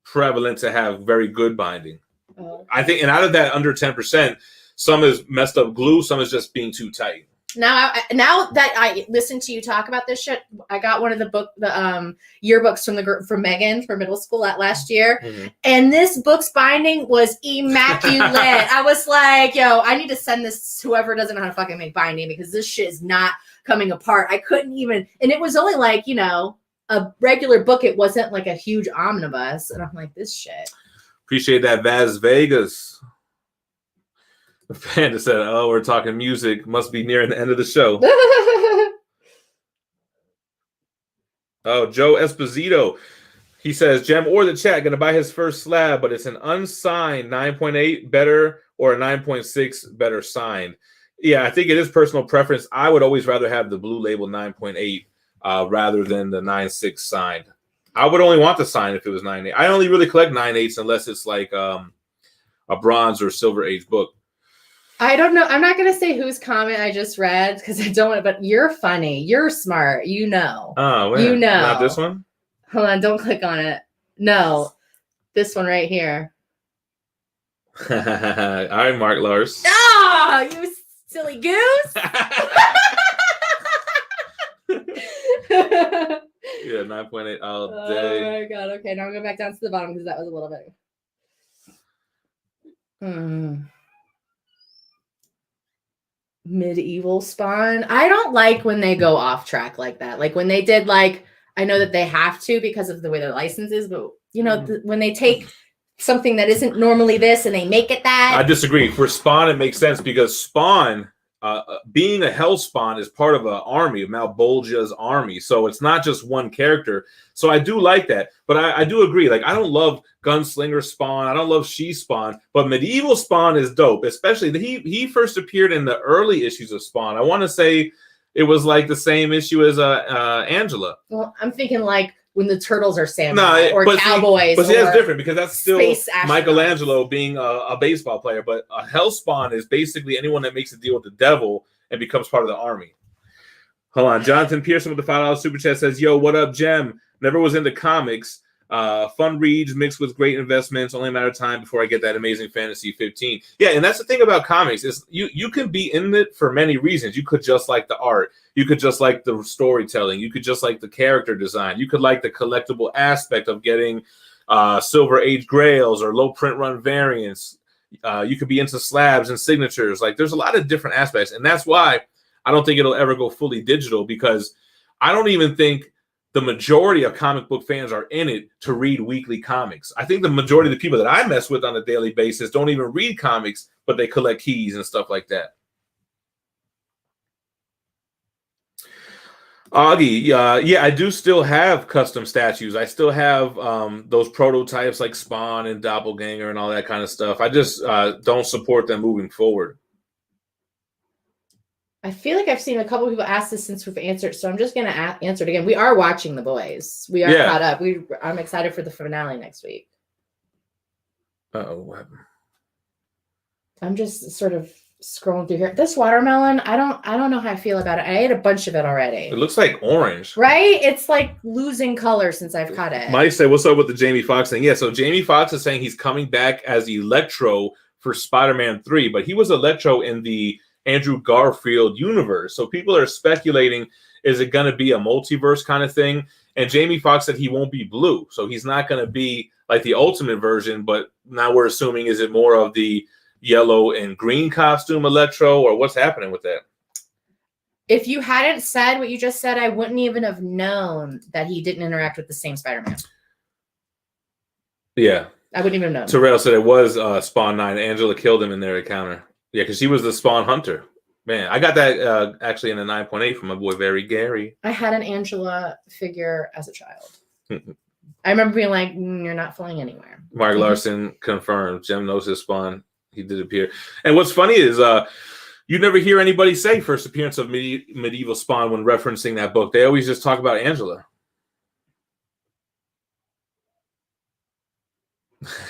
prevalent to have very good binding. Oh. I think, and out of that under 10%, some is messed up glue, some is just being too tight. Now that I listened to you talk about this shit, I got one of the yearbooks from Megan for middle school last year, and this book's binding was immaculate. I was like, "Yo, I need to send this to whoever doesn't know how to fucking make binding because this shit is not coming apart." I couldn't even, and it was only a regular book. It wasn't like a huge omnibus, and I'm like, "This shit." Appreciate that, Vaz Vegas. The fan said, "Oh, we're talking music. Must be nearing the end of the show." Oh, Joe Esposito. He says, Gem or the chat going to buy his first slab, but it's an unsigned 9.8 better or a 9.6 better signed. Yeah, I think it is personal preference. I would always rather have the blue label 9.8 rather than the 9.6 signed. I would only want the sign if it was 9.8. I only really collect 9.8s unless it's like a bronze or silver age book. I don't know. I'm not going to say whose comment I just read because I don't want to, but you're funny. You're smart. Oh, wait. Not this one? Hold on. Don't click on it. No. This one right here. All right, Mark Lars. Oh, you silly goose. Yeah, 9.8 all day. Oh, my God. Okay, now I'm going back down to the bottom because that was a little bit. Medieval Spawn. I don't like when they go off track like that. Like when they did I know that they have to because of the way their license is, but when they take something that isn't normally this and they make it that. I disagree. For Spawn, it makes sense because Spawn, being a hell spawn, is part of an army, of Malbolgia's army. So it's not just one character. So I do like that. But I do agree. I don't love Gunslinger Spawn. I don't love She Spawn. But Medieval Spawn is dope. Especially he first appeared in the early issues of Spawn. I want to say it was the same issue as Angela. Well, I'm thinking when the turtles are samurai or cowboys. But that's different because that's still Michelangelo being a baseball player. But a Hellspawn is basically anyone that makes a deal with the devil and becomes part of the army. Hold on. Jonathan Pearson with the $5 super chat says, "Yo, what up, Gem? Never was into comics. Fun reads mixed with great investments. Only a matter of time before I get that amazing fantasy 15. Yeah, and that's the thing about comics is you can be in it for many reasons. You could just like the art. You could just like the storytelling. You could just like the character design. You could like the collectible aspect of getting Silver Age Grails or low print run variants. You could be into slabs and signatures. Like there's a lot of different aspects. And that's why I don't think it'll ever go fully digital, because I don't even think the majority of comic book fans are in it to read weekly comics. I think the majority of the people that I mess with on a daily basis don't even read comics, but they collect keys and stuff like that. Augie, yeah, I do still have custom statues. I still have those prototypes like Spawn and Doppelganger and all that kind of stuff. I just don't support them moving forward. I feel like I've seen a couple of people ask this since we've answered, so I'm just going to answer it again. We are watching The Boys. We are caught up. I'm excited for the finale next week. Uh-oh, what happened? I'm just sort of scrolling through here. This watermelon, I don't know how I feel about it. I ate a bunch of it already. It looks like orange. Right? It's like losing color since I've caught it. Mike said, what's up with the Jamie Foxx thing? Yeah, so Jamie Foxx is saying he's coming back as Electro for Spider-Man 3, but he was Electro in the Andrew Garfield universe. So people are speculating, is it going to be a multiverse kind of thing? And Jamie Foxx said he won't be blue. So he's not going to be like the ultimate version, but now we're assuming, is it more of the yellow and green costume Electro, or what's happening with that? If you hadn't said what you just said, I wouldn't even have known that he didn't interact with the same Spider-Man. Yeah. I wouldn't even know. Terrell said it was Spawn 9. Angela killed him in their encounter. Yeah, because she was the Spawn hunter. Man, I got that actually in a 9.8 from my boy Very Gary. I had an Angela figure as a child. I remember being like, you're not flying anywhere. Mark Larson confirmed. Gem knows his Spawn. He did appear. And what's funny is you never hear anybody say first appearance of medieval Spawn when referencing that book. They always just talk about Angela.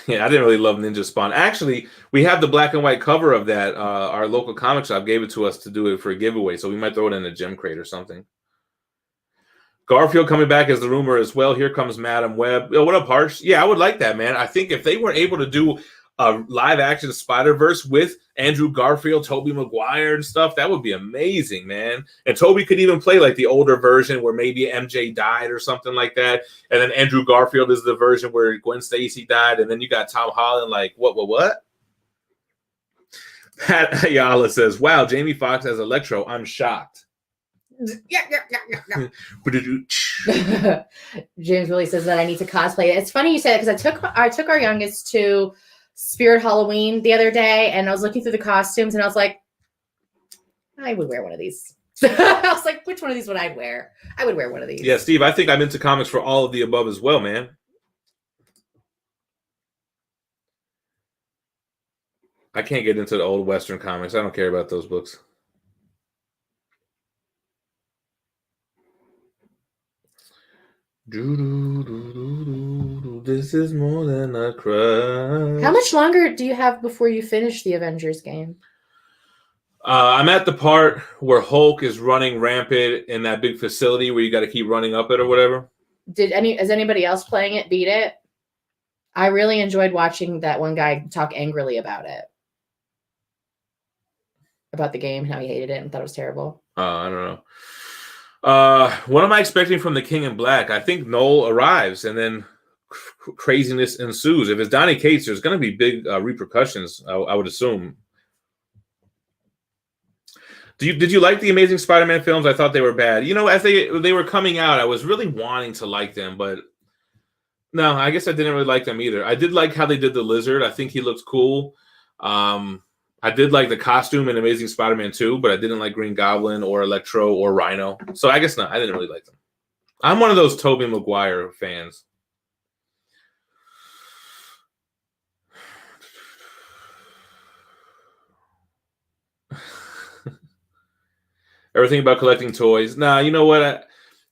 Yeah, I didn't really love Ninja Spawn. Actually, we have the black and white cover of that. Our local comic shop gave it to us to do it for a giveaway, so we might throw it in a gem crate or something. Garfield coming back as the rumor as well. Here comes Madam Web. Oh, what up, Harsh? Yeah, I would like that, man. I think if they were able to do a live-action Spider-Verse with Andrew Garfield, Tobey Maguire and stuff, that would be amazing, man. And Tobey could even play like the older version where maybe MJ died or something like that. And then Andrew Garfield is the version where Gwen Stacy died. And then you got Tom Holland like, what? Pat Ayala says, wow, Jamie Foxx as Electro. I'm shocked. Yeah. James really says that I need to cosplay it. It's funny you say it because I took our youngest to Spirit Halloween the other day, and I was looking through the costumes, and I was like, I would wear one of these. I was like, which one of these would I wear? I would wear one of these. Yeah, Steve, I think I'm into comics for all of the above as well, man. I can't get into the old Western comics. I don't care about those books. This is more than a crush. How much longer do you have before you finish the Avengers game? I'm at the part where Hulk is running rampant in that big facility where you got to keep running up it or whatever. Is anybody else playing it beat it? I really enjoyed watching that one guy talk angrily about it. About the game, how he hated it and thought it was terrible. I don't know. What am I expecting from the King in Black? I think Noel arrives and then craziness ensues. If it's Donny Cates, there's going to be big repercussions, I would assume. Did you like the Amazing Spider-Man films? I thought they were bad. You know, as they were coming out, I was really wanting to like them, but no, I guess I didn't really like them either. I did like how they did the Lizard. I think he looks cool. I did like the costume in Amazing Spider-Man 2, but I didn't like Green Goblin or Electro or Rhino. So I guess not. I didn't really like them. I'm one of those Tobey Maguire fans. Everything about collecting toys. Nah, you know what?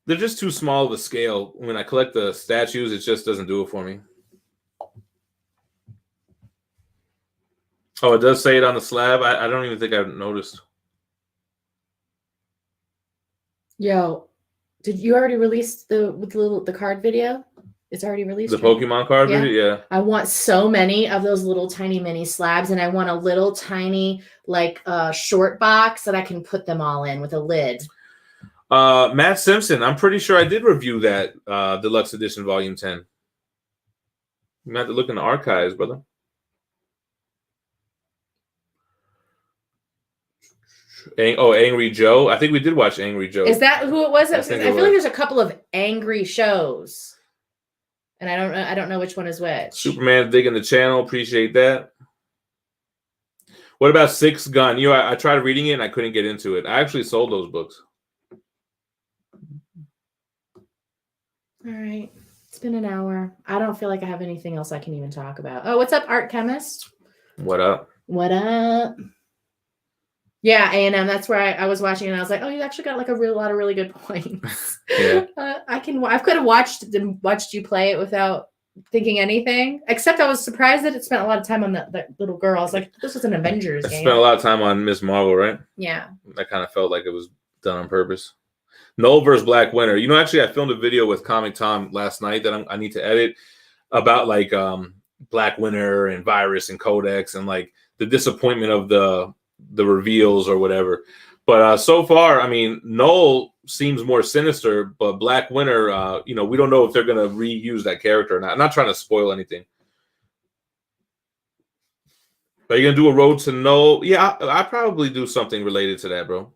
They're just too small of a scale. When I collect the statues, it just doesn't do it for me. Oh, it does say it on the slab? I don't even think I've noticed. Yo, did you already release the card video? It's already released. The Pokemon card video? Yeah. I want so many of those little tiny mini slabs, and I want a little tiny like short box that I can put them all in with a lid. Matt Simpson, I'm pretty sure I did review that Deluxe Edition Volume 10. You have to look in the archives, brother. Angry Joe. I think we did watch Angry Joe. Is that who it was? I feel like there's a couple of angry shows, and I don't know which one is which. Superman digging the channel. Appreciate that. What about Six Gun? I tried reading it and I couldn't get into it. I actually sold those books. All right. It's been an hour. I don't feel like I have anything else I can even talk about. Oh, what's up, Art Chemist? What up? What up? Yeah, A&M. That's where I was watching and I was like, oh, you actually got like a lot of really good points. Yeah. I could have watched you play it without thinking anything, except I was surprised that it spent a lot of time on that little girl. I was like, this was an Avengers game. Spent a lot of time on Miss Marvel, right? Yeah. I kind of felt like it was done on purpose. Noel versus Black Winter. Actually, I filmed a video with Comic Tom last night that I need to edit about like Black Winter and Virus and Codex and like the disappointment of the reveals or whatever. But so far, I mean, Noel seems more sinister, but Black Winter, we don't know if they're going to reuse that character or not. I'm not trying to spoil anything. Are you going to do a Road to Noel? Yeah, I probably do something related to that, bro.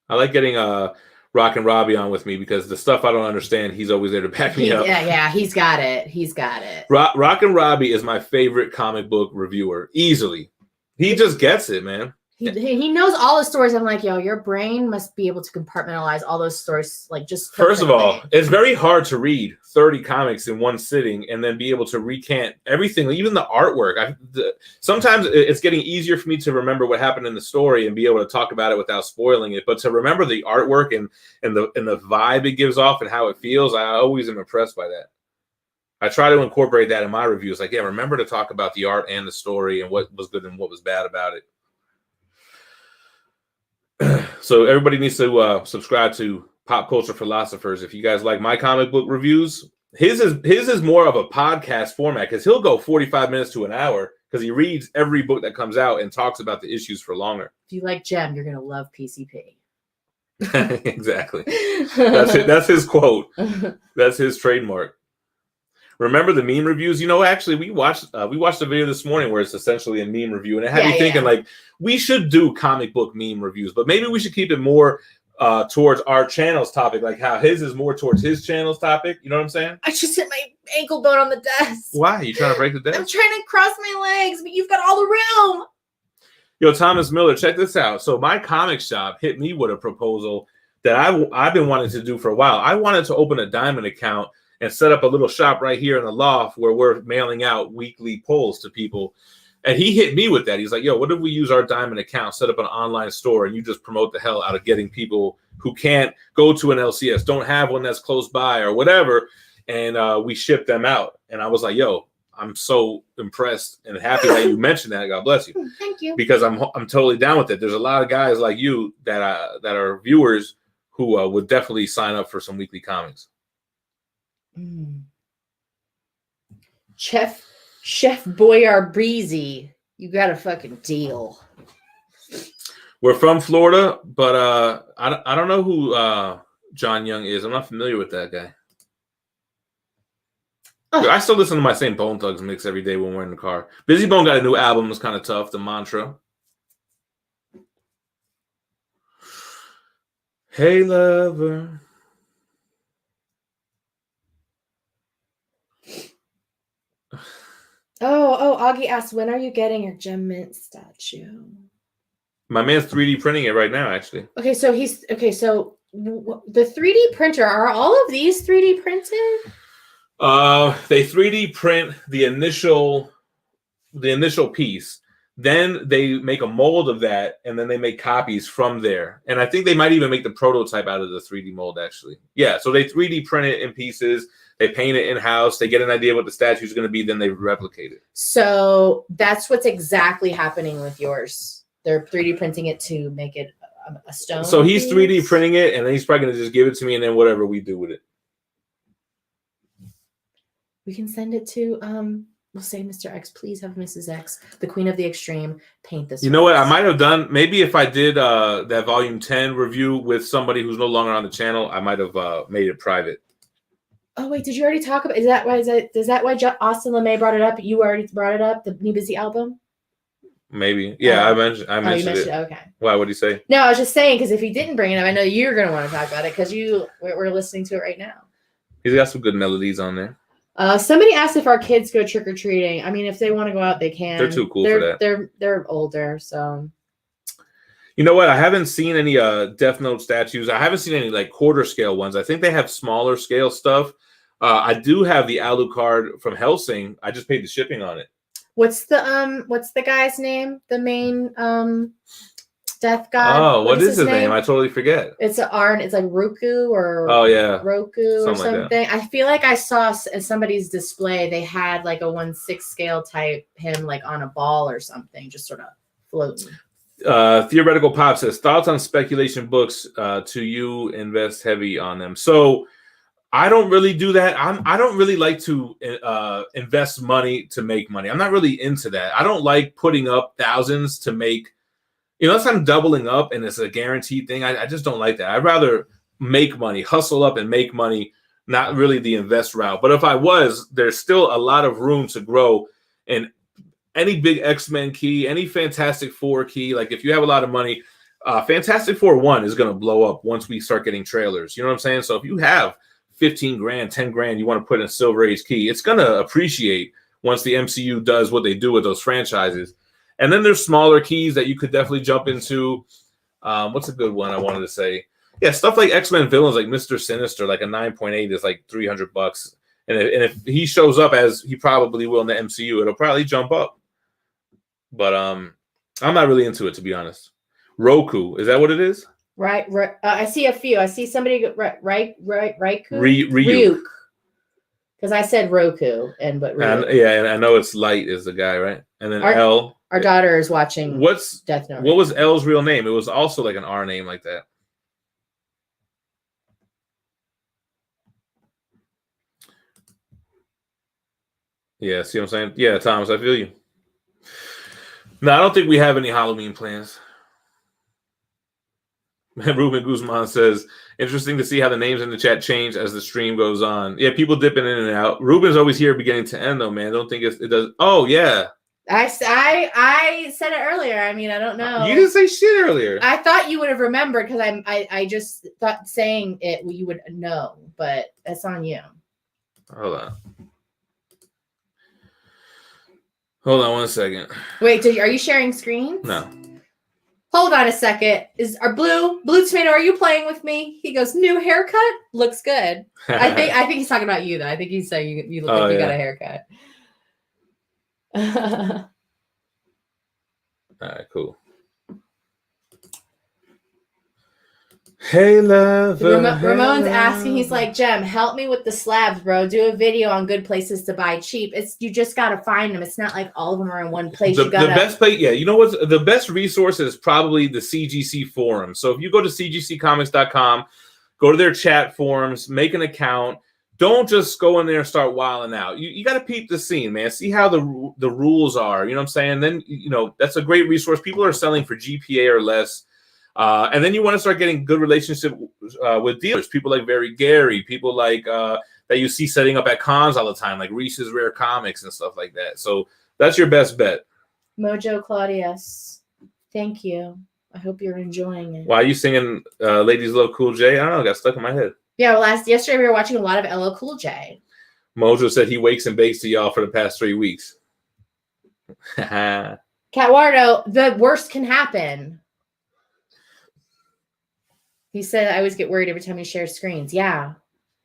I like getting Rock and Robbie on with me because the stuff I don't understand, he's always there to back me up. Yeah, he's got it. Rock and Robbie is my favorite comic book reviewer, easily. He just gets it, man. He knows all the stories. I'm like, yo, your brain must be able to compartmentalize all those stories. Like, just first of all, it's very hard to read 30 comics in one sitting and then be able to recant everything, even the artwork. Sometimes it's getting easier for me to remember what happened in the story and be able to talk about it without spoiling it. But to remember the artwork and the vibe it gives off and how it feels, I always am impressed by that. I try to incorporate that in my reviews. Like, yeah, remember to talk about the art and the story and what was good and what was bad about it. So everybody needs to subscribe to Pop Culture Philosophers. If you guys like my comic book reviews, his is more of a podcast format because he'll go 45 minutes to an hour because he reads every book that comes out and talks about the issues for longer. If you like Gem, you're gonna love PCP. Exactly. That's his quote. That's his trademark. Remember the meme reviews? Actually, we watched a video this morning where it's essentially a meme review, and it had me thinking like we should do comic book meme reviews, but maybe we should keep it more towards our channel's topic, like how his is more towards his channel's topic. You know what I'm saying? I just hit my ankle bone on the desk. Why? You trying to break the desk? I'm trying to cross my legs, but you've got all the room. Yo, Thomas Miller, check this out. So my comic shop hit me with a proposal that I've been wanting to do for a while. I wanted to open a Diamond account and set up a little shop right here in the loft where we're mailing out weekly polls to people. And he hit me with that. He's like, yo, what if we use our Diamond account, set up an online store, and you just promote the hell out of getting people who can't go to an LCS, don't have one that's close by or whatever, and we ship them out. And I was like, yo, I'm so impressed and happy that you mentioned that. God bless you. Thank you. Because I'm totally down with it. There's a lot of guys like you that are viewers who would definitely sign up for some weekly comics. Chef Boyar Breezy, you got a fucking deal. We're from Florida, but I don't know who John Young is. I'm not familiar with that guy. I still listen to my same Bone Thugs mix every day when we're in the car. Busy Bone got a new album. It's kind of tough. The Mantra. Hey, lover. Augie asked, when are you getting your Gem Mint statue? My man's 3D printing it right now, actually. So the 3D printer, are all of these 3D printed? They 3D print the initial piece. Then they make a mold of that, and then they make copies from there. And I think they might even make the prototype out of the 3D mold, actually. Yeah, so they 3D print it in pieces. They paint it in-house. They get an idea what the statue is going to be. Then they replicate it. So that's what's exactly happening with yours. They're 3D printing it to make it a stone. So he's 3D printing it, and then he's probably going to just give it to me, and then whatever we do with it. We can send it to, we'll say, Mr. X, please have Mrs. X, the queen of the extreme, paint this. You know what? I might have done, maybe if I did that volume 10 review with somebody who's no longer on the channel, I might have made it private. Oh wait, did you already talk about? Is that why Austin LeMay brought it up? You already brought it up. The New Busy album. Maybe. Yeah, I mentioned you mentioned it. Okay. Why? What did you say? No, I was just saying because if he didn't bring it up, I know you're going to want to talk about it because we're listening to it right now. He's got some good melodies on there. Somebody asked if our kids go trick or treating. I mean, if they want to go out, they can. They're too cool for that. They're older, so. You know what? I haven't seen any Death Note statues. I haven't seen any like quarter scale ones. I think they have smaller scale stuff. I do have the Alucard from Hellsing. I just paid the shipping on it. What's the guy's name? The main death god. Oh, what is his name? I totally forget. It's an R. It's like Roku or Roku or something. Like I feel like I saw in somebody's display they had like a 1/6 scale type him like on a ball or something, just sort of floating. Theoretical Pop says thoughts on speculation books. To you, invest heavy on them. So I don't really do that. I don't really like to invest money to make money. I'm not really into that. I don't like putting up thousands to make, unless I'm doubling up and it's a guaranteed thing. I just don't like that. I'd rather make money, hustle up and make money, not really the invest route. But if I was, there's still a lot of room to grow. And any big X-Men key, any Fantastic Four key, like if you have a lot of money, Fantastic Four 1 is going to blow up once we start getting trailers. You know what I'm saying? So if you have 15 grand, 10 grand, you want to put in a Silver Age key, it's going to appreciate once the MCU does what they do with those franchises. And then there's smaller keys that you could definitely jump into. What's a good one I wanted to say? Yeah, stuff like X-Men villains like Mr. Sinister, like a 9.8 is like $300. And if he shows up as he probably will in the MCU, it'll probably jump up. But I'm not really into it, to be honest. Roku, is that what it is? Right. I see a few. I see somebody Ryuk. Because I said Roku and and I know it's Light is the guy, right? And then L. Our daughter is watching. Death Note? What was L's real name? It was also like an R name like that. Yeah, see what I'm saying? Yeah, Thomas, I feel you. No, I don't think we have any Halloween plans. Ruben Guzman says, interesting to see how the names in the chat change as the stream goes on. Yeah, people dipping in and out. Ruben's always here beginning to end, though, man. Don't think it does. Oh, yeah. I said it earlier. I mean, I don't know. You didn't say shit earlier. I thought you would have remembered because I just thought saying it you would know, but that's on you. Hold on 1 second. Wait, are you sharing screens? No. Hold on a second. Is our blue tomato? Are you playing with me? He goes, new haircut looks good. I think he's talking about you though. I think he's saying you look like you got a haircut. All right, cool. Hey, love. Ramon's asking. He's like, Gem, help me with the slabs, bro. Do a video on good places to buy cheap. You just gotta find them. It's not like all of them are in one place. The best place, yeah. You know what's the best resource is probably the CGC forum. So if you go to cgccomics.com, go to their chat forums, make an account. Don't just go in there and start wilding out. You got to peep the scene, man. See how the rules are. You know what I'm saying? Then that's a great resource. People are selling for GPA or less. And then you want to start getting good relationship with dealers, people like Very Gary, people like that you see setting up at cons all the time, like Reese's Rare Comics and stuff like that. So that's your best bet. Mojo Claudius, thank you. I hope you're enjoying it. Why are you singing Ladies Love Cool J? I don't know. It got stuck in my head. Yeah, well, yesterday we were watching a lot of LL Cool J. Mojo said he wakes and bakes to y'all for the past 3 weeks. Catwardo, the worst can happen. He said, I always get worried every time you share screens. Yeah,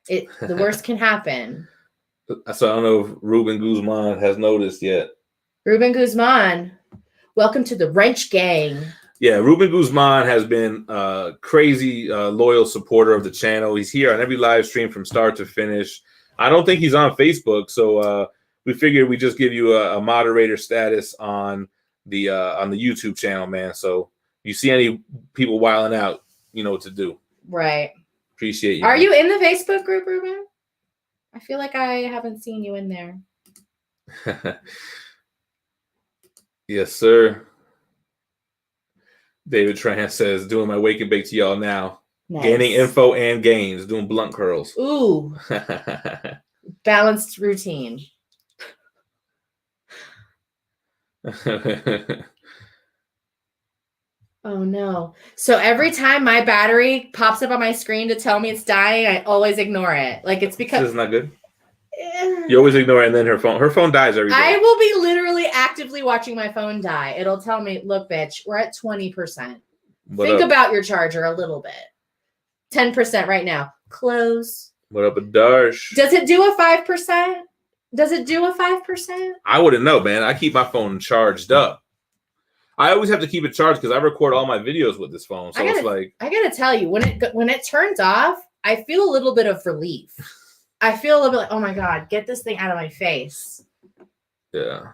the worst can happen. So I don't know if Ruben Guzman has noticed yet. Ruben Guzman, welcome to the Wrench Gang. Yeah, Ruben Guzman has been a crazy loyal supporter of the channel. He's here on every live stream from start to finish. I don't think he's on Facebook, so we figured we just give you a moderator status on the YouTube channel, man. So you see any people wilding out, you know what to do. Right. Appreciate you. Are you in the Facebook group, Ruben? I feel like I haven't seen you in there. Yes, sir. David Tran says, doing my wake and bake to y'all now. Nice. Gaining info and gains, doing blunt curls. Ooh. Balanced routine. Oh no. So every time my battery pops up on my screen to tell me it's dying, I always ignore it. Like it's because this is not good. You always ignore it, and then her phone dies every day. I will be literally actively watching my phone die. It'll tell me, look, bitch, we're at 20%. Think about your charger a little bit. 10% right now. Close. What up, Darsh? Does it do a 5%? Does it do a 5%? I wouldn't know, man. I keep my phone charged up. I always have to keep it charged because I record all my videos with this phone. So it's like I gotta tell you, when it turns off, I feel a little bit of relief. I feel a little bit like, oh my God, get this thing out of my face. Yeah.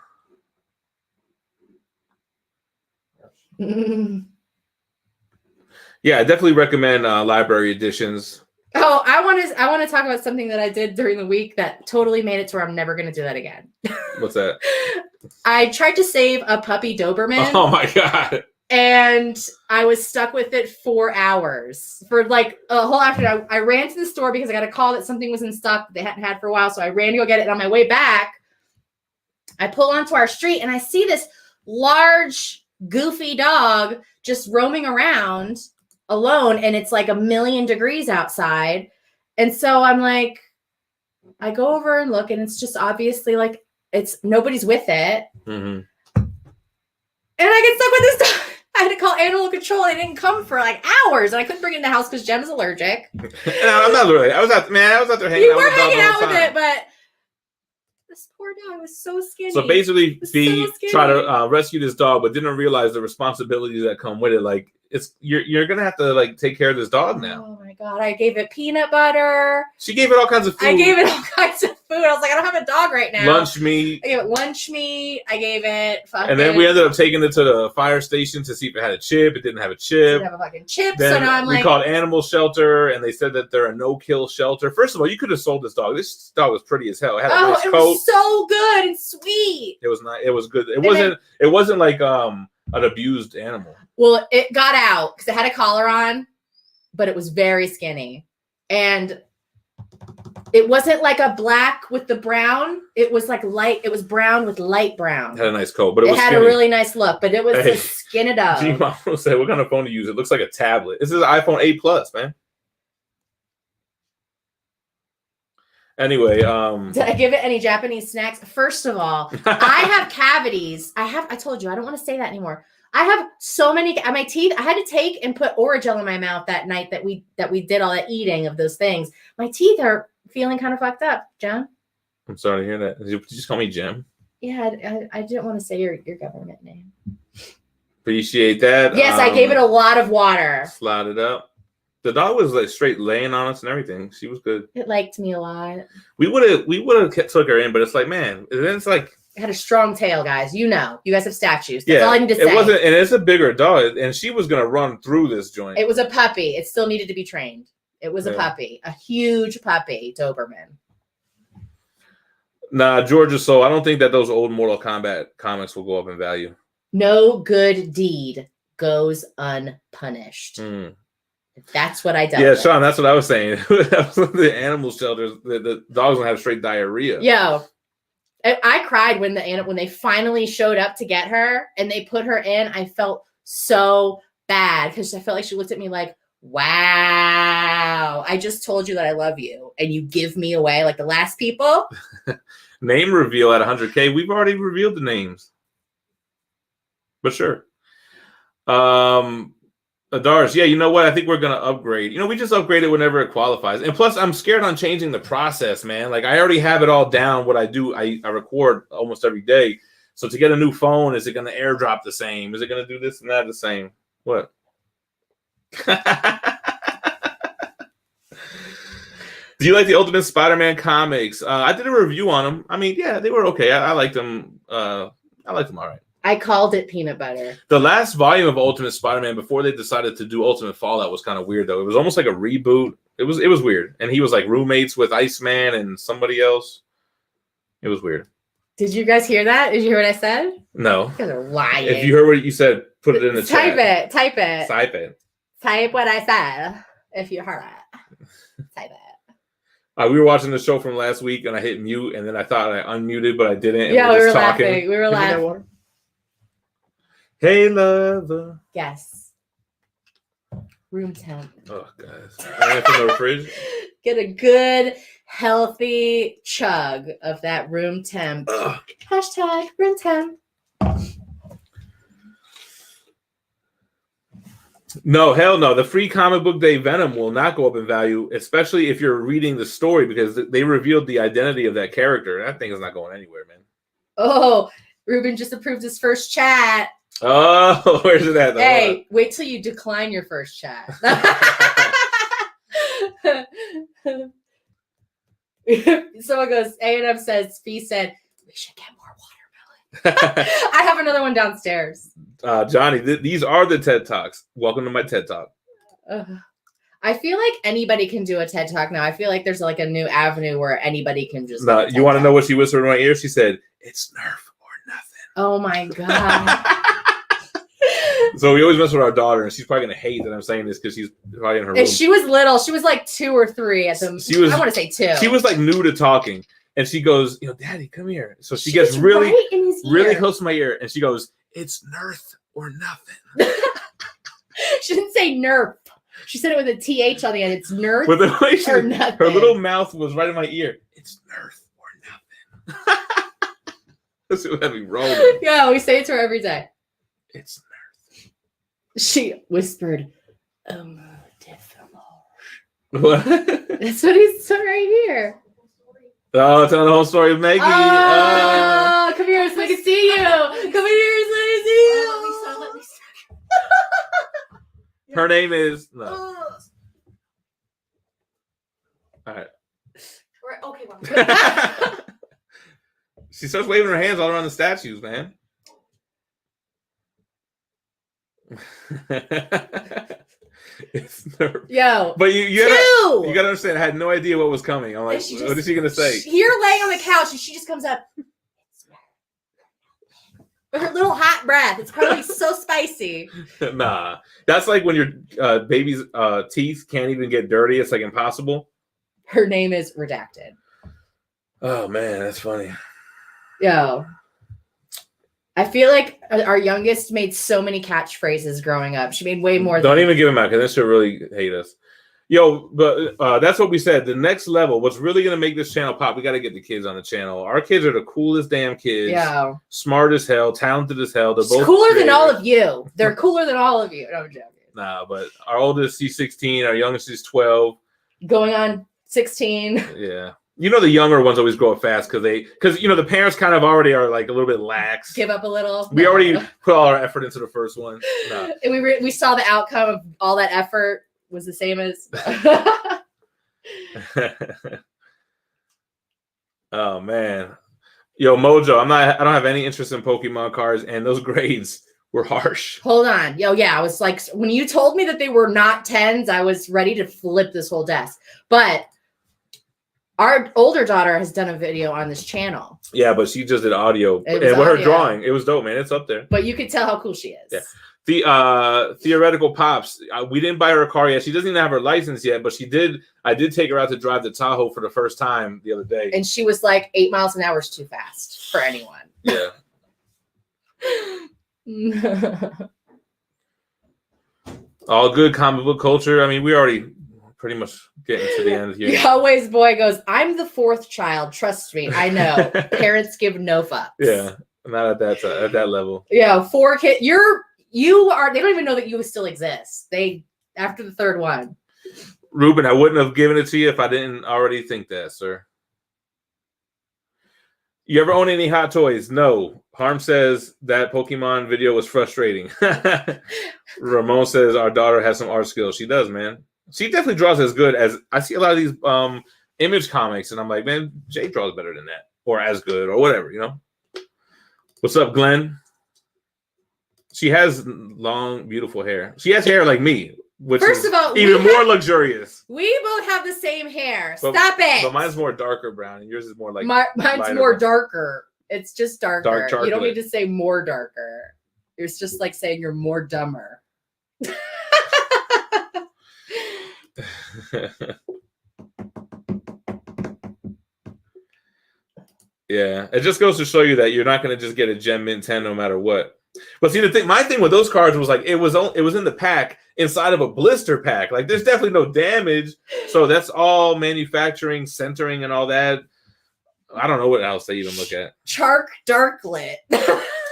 Yeah, I definitely recommend library editions. Oh, I want to talk about something that I did during the week that totally made it to where I'm never going to do that again. What's that? I tried to save a puppy Doberman. Oh my God. And I was stuck with it 4 hours for like a whole afternoon. I ran to the store because I got a call that something was in stock that they hadn't had for a while. So I ran to go get it. And on my way back, I pull onto our street and I see this large, goofy dog just roaming around alone. And it's like 1,000,000 degrees outside. And so I'm like, I go over and look and it's just obviously like nobody's with it. Mm-hmm. And I get stuck with this dog. I had to call animal control. They didn't come for like hours, and I couldn't bring it in the house because Gem's allergic. No, I'm not really. I was out there hanging out. You were hanging out with it, but this poor dog was so skinny. So basically, Phie tried to rescue this dog, but didn't realize the responsibilities that come with it. Like you're gonna have to like take care of this dog now. Oh my God! I gave it peanut butter. She gave it all kinds of food. I gave it all kinds of food. I was like, I don't have a dog right now. Lunch meat. I gave it lunch meat. I gave it fucking. And then we ended up taking it to the fire station to see if it had a chip. It didn't have a chip. It didn't have a fucking chip. Then so now I'm we called animal shelter, and they said that they're a no-kill shelter. First of all, you could have sold this dog. This dog was pretty as hell. It had a nice coat. Was so good and sweet. It was not. It was good. It wasn't like an abused animal. Well, it got out because it had a collar on, but it was very skinny. And it wasn't like a black with the brown. It was like light. It was brown with light brown. It had a nice coat, but it was had skinny. A really nice look, but it was just skinny dog. G-Mom said, what kind of phone to use? It looks like a tablet. This is an iPhone 8 Plus, man. Anyway, did I give it any Japanese snacks? First of all, I have cavities. I told you, I don't want to say that anymore. I have so many my teeth. I had to take and put Orajel in my mouth that night that we did all that eating of those things. My teeth are feeling kind of fucked up, Jem. I'm sorry to hear that. Did you just call me Gem? Yeah, I didn't want to say your government name. Appreciate that. Yes, I gave it a lot of water. Slide it up. The dog was like straight laying on us and everything. She was good. It liked me a lot. We would have took her in, but it's like, man, then it's like. It had a strong tail, guys. You know, you guys have statues. That's all I need to say. It wasn't, and it's a bigger dog, and she was gonna run through this joint. It was a puppy. It still needed to be trained. It was a puppy, a huge puppy, Doberman. Nah, Georgia Soul. I don't think that those old Mortal Kombat comics will go up in value. No good deed goes unpunished. That's what I dealt with. Sean, that's what I was saying. That was the animal shelters. The dogs don't have straight diarrhea. Yo. I cried when they finally showed up to get her and they put her in. I felt so bad because I felt like she looked at me like, wow, I just told you that I love you and you give me away like the last people. Name reveal at 100K. We've already revealed the names. But sure. Adars, yeah, you know what? I think we're going to upgrade. We just upgrade it whenever it qualifies. And plus, I'm scared on changing the process, man. Like, I already have it all down. What I do, I record almost every day. So to get a new phone, is it going to airdrop the same? Is it going to do this and that the same? What? Do you like the Ultimate Spider-Man comics? I did a review on them. I mean, yeah, they were okay. I liked them. I liked them all right. I called it peanut butter. The last volume of Ultimate Spider-Man before they decided to do Ultimate Fallout was kind of weird, though. It was almost like a reboot. It was weird. And he was like roommates with Iceman and somebody else. It was weird. Did you guys hear that? Did you hear what I said? No. You guys are lying. If you heard what you said, put it in the chat. Type it. Type it. Type what I said. If you heard it, say that. We were watching the show from last week, and I hit mute, and then I thought I unmuted, but I didn't. And Yeah, we were talking. laughing. We were laughing. Hey, lover. Yes. Room temp. Oh, guys. From the fridge. Get a good, healthy chug of that room temp. Ugh. Hashtag room temp. No, hell no. The free comic book day Venom will not go up in value, especially if you're reading the story, because they revealed the identity of that character. That thing is not going anywhere, man. Oh, Ruben just approved his first chat. Oh, where's it at? Hey, wait till you decline your first chat. Someone goes, A&M says, Phie said, we should get more watermelon. I have another one downstairs. Johnny, these are the TED Talks. Welcome to my TED Talk. I feel like anybody can do a TED Talk now. I feel like there's like a new avenue where anybody can just. No, you want to know what she whispered in my ear? She said, "It's Nerf or nothing." Oh my god! So we always mess with our daughter, and she's probably gonna hate that I'm saying this because she's probably in her room. She was little. She was like 2 or 3 at the. I want to say 2. She was like new to talking, and she goes, "Daddy, come here." So she gets really close to my ear, and she goes, "It's Nerf or nothing." She didn't say Nerf. She said it with a TH on the end. It's Nerf or nothing. Her little mouth was right in my ear. It's Nerf or nothing. That's what had me rolling. Yeah, we say it to her every day. It's Nerf. She whispered, What? That's what he said right here. Oh, telling the whole story of Maggie. Oh, come here so I can see you. Come here so I can see you. Let me see. Her name is no. All right. Okay. Well. She starts waving her hands all around the statues, man. It's Nerf. Yo, but you gotta understand. I had no idea what was coming. I'm like, what is she gonna say? You're laying on the couch and she just comes up. With her little hot breath. It's probably so spicy. Nah. That's like when your baby's teeth can't even get dirty. It's like impossible. Her name is redacted. Oh, man. That's funny. Yo. I feel like our youngest made so many catchphrases growing up. She made way more Don't even give them out because then she'll really hate us. Yo, but that's what we said. The next level, what's really going to make this channel pop, we got to get the kids on the channel. Our kids are the coolest damn kids. Yeah. Smart as hell, talented as hell. They're both cooler than all of you. They're cooler than all of you. No, I'm joking. Nah, but our oldest, he's 16. Our youngest is 12. Going on 16. Yeah. You know, the younger ones always grow up fast because, you know, the parents kind of already are like a little bit lax. Give up a little. We already put all our effort into the first one. Nah. And we saw the outcome of all that effort was the same as. Oh, man. Yo, Mojo, I don't have any interest in Pokemon cards, and those grades were harsh. Hold on. Yo, yeah, I was like, when you told me that they were not 10s, I was ready to flip this whole desk. But our older daughter has done a video on this channel. Yeah, but she just did audio. And with her drawing, it was dope, man. It's up there. But you could tell how cool she is. Yeah. The Theoretical Pops, we didn't buy her a car yet. She doesn't even have her license yet, but I did take her out to drive the Tahoe for the first time the other day. And she was like 8 miles an hour is too fast for anyone. Yeah. All good comic book culture. I mean, we already pretty much getting to the end here. Always boy goes, I'm the 4th child. Trust me. I know. Parents give no fucks. Yeah. Not at that level. Yeah. 4 kids. You are, they don't even know that you still exist. After the 3rd one. Ruben, I wouldn't have given it to you if I didn't already think that, sir. You ever own any hot toys? No. Harm says that Pokemon video was frustrating. Ramon says our daughter has some art skills. She does, man. She definitely draws as good as I see a lot of these Image comics, and I'm like, man, Jay draws better than that, or as good, or whatever, you know. What's up, Glenn? She has long, beautiful hair. She has hair like me, which First of all, even more luxurious. We both have the same hair. But, Stop it. But mine's more darker brown, and yours is more like mine's more darker. It's just darker. Dark chocolate. You don't need to say more darker. It's just like saying you're more dumber. Yeah, it just goes to show you that you're not going to just get a Gem Mint 10 no matter what. But see, my thing with those cards was like it was in the pack inside of a blister pack. Like there's definitely no damage, so that's all manufacturing, centering, and all that. I don't know what else they even look at. Chark Darklit.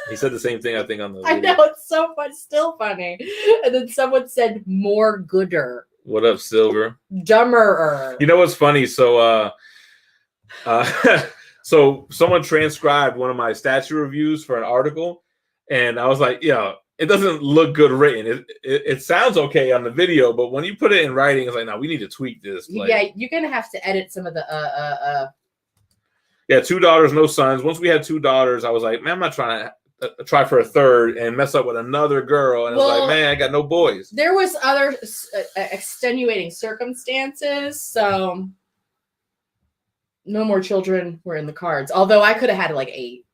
He said the same thing, I think, on the video. I know, it's so fun, still funny. And then someone said more gooder. What up, Silver? Dumberer. You know what's funny? So so someone transcribed one of my statue reviews for an article, and I was like, yeah, it doesn't look good written. It sounds okay on the video, but when you put it in writing, it's like, no, we need to tweak this. Like, yeah, you're gonna have to edit some of the Yeah, 2 daughters, no sons. Once we had 2 daughters, I was like, man, I'm not trying to try for a third and mess up with another girl. And it's like, man, I got no boys. There was other extenuating circumstances, so no more children were in the cards. Although I could have had like 8.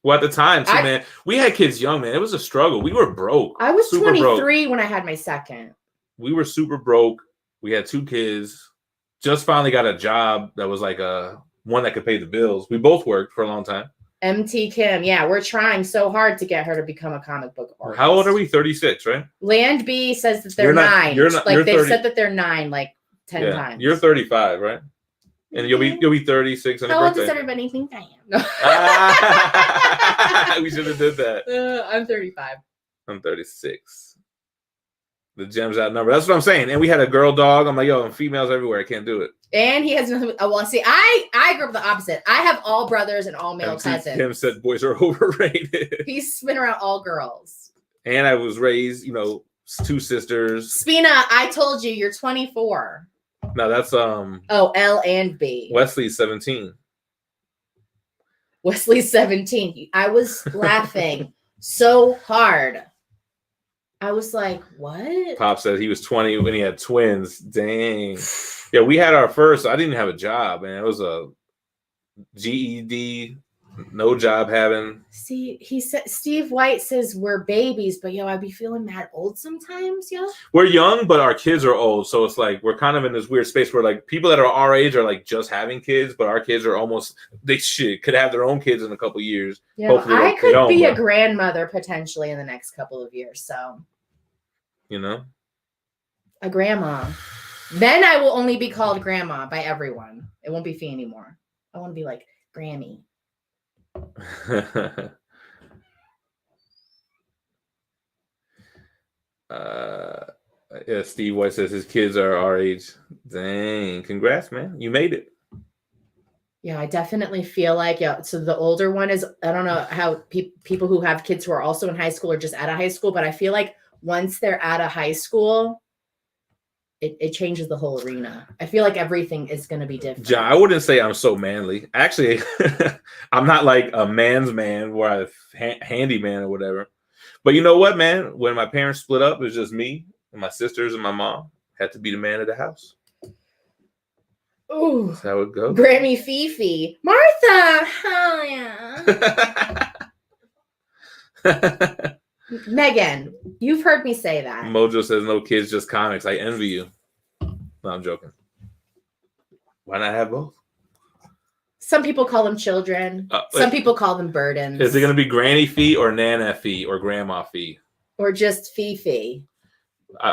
Well, at the time, too, man, we had kids young, man. It was a struggle. We were broke. I was 23 when I had my second. We were super broke. We had 2 kids. Just finally got a job that was like one that could pay the bills. We both worked for a long time. MT Kim, yeah, we're trying so hard to get her to become a comic book artist. How old are we? 36, right? Land B says that they're 9. They've said that they're 9 like 10 times. You're 35, right? And you'll be 36 on your birthday. How old does everybody think I am? We should have did that. I'm 35. I'm 36. The Gem's outnumbered. That's what I'm saying. And we had a girl dog. I'm like, yo, and females everywhere. I can't do it. And he has nothing. Well, see, I grew up the opposite. I have all brothers and all male cousins. Kim said boys are overrated. He's been around all girls. And I was raised, 2 sisters. Spina, I told you, you're 24. No, that's Oh, L and B. Wesley's 17. Wesley's 17. I was laughing so hard. I was like, what? Pop said he was 20 when he had twins. Dang. Yeah, we had our first. I didn't have a job, man. It was a GED, no job having. See, he said Steve White says we're babies, but I'd be feeling mad old sometimes, yo. We're young, but our kids are old, so it's like we're kind of in this weird space where like people that are our age are like just having kids, but our kids are almost could have their own kids in a couple years. Yeah, I could be a grandmother potentially in the next couple of years, so a grandma. Then I will only be called grandma by everyone. It won't be Phie anymore. I want to be like Grammy. Yeah, Steve White says his kids are our age. Dang, congrats, man. You made it. Yeah, I definitely feel like, so the older one is, I don't know how people who have kids who are also in high school or just out of high school, but I feel like once they're out of high school, it changes the whole arena. I feel like everything is going to be different. Yeah, I wouldn't say I'm so manly. Actually, I'm not like a man's man where I'm handyman or whatever. But you know what, man? When my parents split up, it was just me and my sisters and my mom. Had to be the man of the house. Ooh. That's how it goes. Grammy Fifi. Martha. Oh, yeah. Megan, you've heard me say that. Mojo says no kids, just comics. I envy you. No, I'm joking. Why not have both? Some people call them children. Some people call them burdens. Is it going to be Granny Phie or Nana Phie or Grandma Phie? Or just Fifi?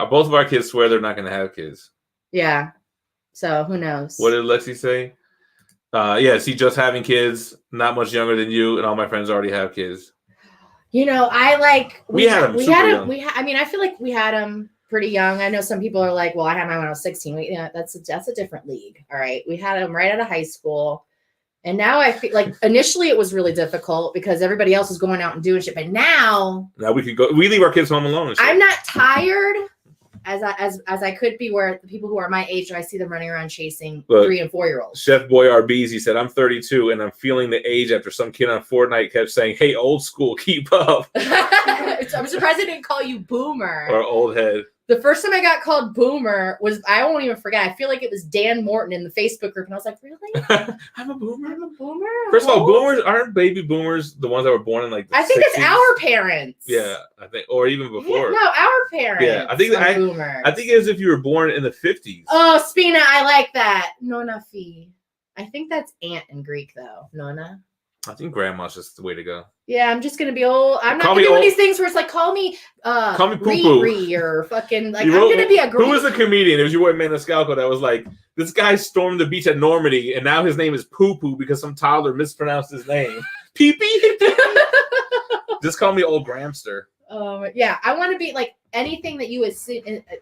Both of our kids swear they're not going to have kids. Yeah. So who knows? What did Lexi say? See, just having kids, not much younger than you, and all my friends already have kids. I like we had them. I feel like we had them pretty young. I know some people are like, well, I had mine when I was 16. That's a different league. All right. We had them right out of high school. And now I feel like initially it was really difficult because everybody else was going out and doing shit. But now we could go. We leave our kids home alone. I'm not tired as I could be, where the people who are my age, I see them running around chasing 3 and 4-year-olds. Chef Boy RBs, he said, I'm 32 and I'm feeling the age after some kid on Fortnite kept saying, hey, old school, keep up. I'm surprised I didn't call you boomer. Or old head. The first time I got called boomer was, I won't even forget. I feel like it was Dan Morton in the Facebook group. And I was like, really? I'm a boomer? I'm a boomer? First of all, boomers, aren't baby boomers the ones that were born in like the I think 60s? it's our parents. Yeah, I think, or even before. Yeah, no, our parents. Yeah, I think boomers. I think as if you were born in the 50s. Oh, Spina, I like that. Nona Phie. I think that's aunt in Greek, though. Nona. I think grandma's just the way to go. Yeah, I'm just gonna be old. I'm not Call gonna me do one of old. these things where it's like, call me poo-poo. Riri or fucking like, I'm gonna be a Greek. Who was the comedian? It was your boy Maniscalco that was like, this guy stormed the beach at Normandy and now his name is Poo Poo because some toddler mispronounced his name. Pee Pee. Just call me old Gramster. Yeah, I want to be like anything that you would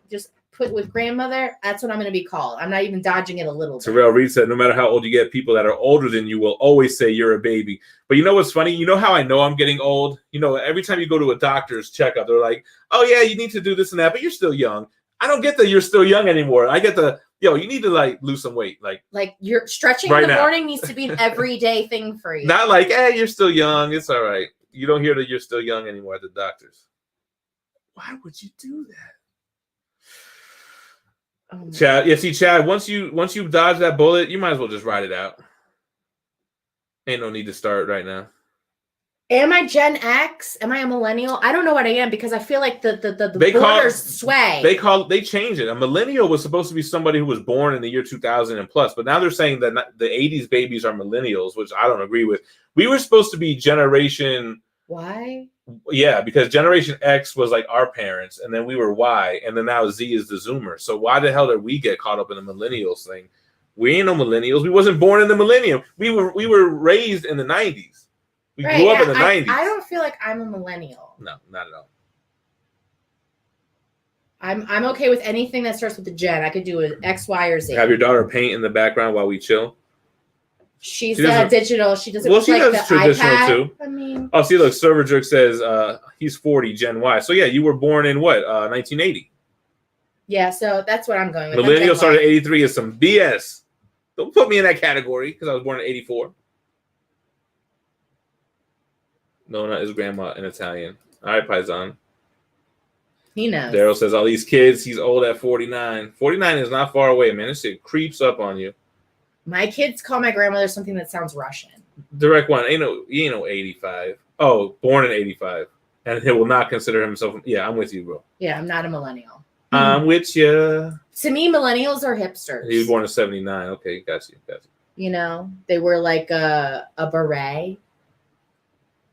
just put with grandmother. That's what I'm going to be called. I'm not even dodging it a little bit. Terrell Reed said, no matter how old you get, people that are older than you will always say you're a baby. But you know what's funny? You know how I know I'm getting old? You know, every time you go to a doctor's checkup, they're like, oh yeah, you need to do this and that, but you're still young. I don't get that you're still young anymore. I get the, yo, you need to like lose some weight. Like you're stretching right in the now. morning needs to be an everyday thing for you. Not like, hey, you're still young. It's all right. You don't hear that you're still young anymore at the doctor's. Why would you do that? Chad, yeah, see, Chad, once you dodge that bullet, you might as well just ride it out. Ain't no need to start right now. Am I Gen X? Am I a millennial? I don't know what I am because I feel like the borders sway. They changed it. A millennial was supposed to be somebody who was born in the year 2000 and plus, but now they're saying that the 80s babies are millennials, which I don't agree with. We were supposed to be generation. Why? Yeah, because Generation X was like our parents, and then we were Y, and then now Z is the Zoomer. So why the hell did we get caught up in the millennials thing? We ain't no millennials. We wasn't born in the millennium. We were raised in the 90s. We grew up in the 90s. I don't feel like I'm a millennial. No, not at all. I'm okay with anything that starts with a Gen. I could do an X, Y, or Z. Have your daughter paint in the background while we chill. She's digital. She doesn't. Well, she like does the traditional iPad. too. I mean, oh, see, look, Server Jerk says he's 40, Gen Y. So yeah, you were born in what? 1980. Yeah, so that's what I'm going with. Millennial started 83 is some BS. Don't put me in that category because I was born in 84. Nona is grandma in Italian. All right, Paisan. He knows. Daryl says all these kids. He's old at 49. 49 is not far away, man. This shit creeps up on you. My kids call my grandmother something that sounds Russian. Direct one. He ain't no 85. Oh, born in 85. And he will not consider himself. Yeah, I'm with you, bro. Yeah, I'm not a millennial. I'm with you. To me, millennials are hipsters. He was born in 79. Okay, got you. You know, they wear like a beret.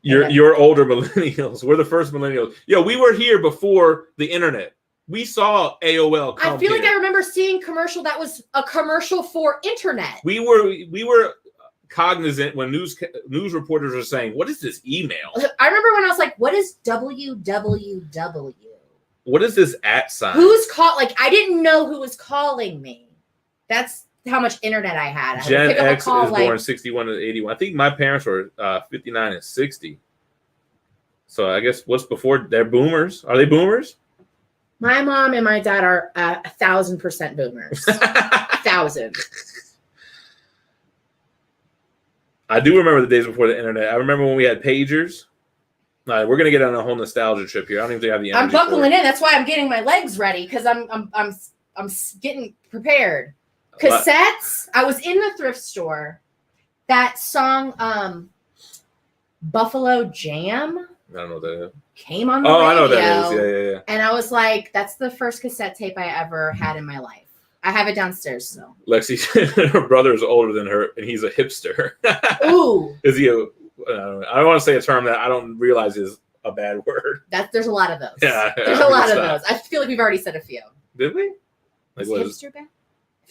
You're older millennials. We're the first millennials. Yo, we were here before the internet. We saw AOL come I feel like here. I remember seeing commercial that was a commercial for internet. We were cognizant when news reporters are saying, "What is this email?" I remember when I was like, "What is www? What is this @ sign?" Who's call? Like, I didn't know who was calling me. That's how much internet I had. I had Gen to pick up X a call, is born 61 and 81. I think my parents were 59 and 60. So I guess what's before? They're boomers. Are they boomers? My mom and my dad are 1,000% boomers. 1,000. I do remember the days before the internet. I remember when we had pagers. We're gonna get on a whole nostalgia trip here. I don't even think I have the energy. I'm buckling in. That's why I'm getting my legs ready because I'm getting prepared. Cassettes. I was in the thrift store. That song, Buffalo Jam. I don't know what that is. Came on the radio. I know what that is. Yeah. And I was like, that's the first cassette tape I ever had in my life. I have it downstairs still. Lexi, her brother is older than her, and he's a hipster. Ooh. Is he I don't want to say a term that I don't realize is a bad word. There's a lot of those. Yeah. There's a lot of those. I feel like we've already said a few. Did we? Like, is what hipster bad?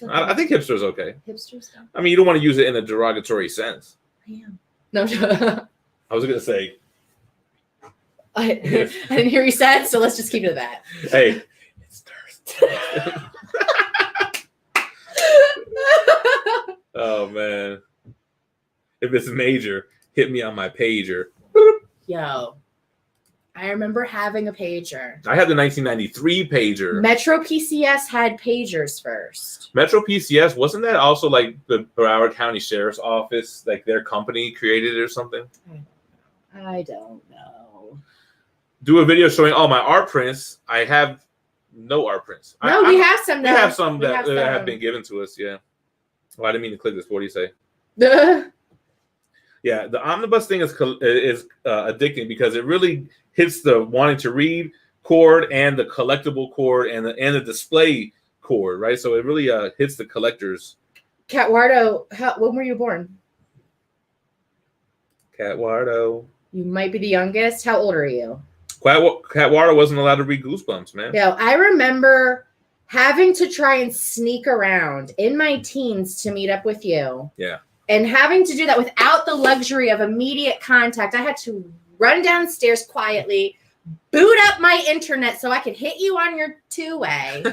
I think hipster's okay. Hipster's bad? I mean, you don't want to use it in a derogatory sense. I am. No. I was going to say. I didn't hear you said, so let's just keep it at that. Hey, it's Thursday. Oh, man. If it's major, hit me on my pager. Yo, I remember having a pager. I had the 1993 pager. Metro PCS had pagers first. Metro PCS, wasn't that also like the Broward County Sheriff's Office, like their company created it or something? I don't know. Do a video showing all my art prints. I have no art prints. No, we have some. We have some that have been given to us. Yeah. Well, I didn't mean to click this. What do you say? Yeah, the omnibus thing is addicting because it really hits the wanting to read chord and the collectible chord and the display chord, right? So it really hits the collectors. Catwardo, when were you born? Catwardo. You might be the youngest. How old are you? Catwardo wasn't allowed to read Goosebumps, man. Yeah, I remember having to try and sneak around in my teens to meet up with you. Yeah. And having to do that without the luxury of immediate contact. I had to run downstairs quietly, boot up my internet so I could hit you on your two-way,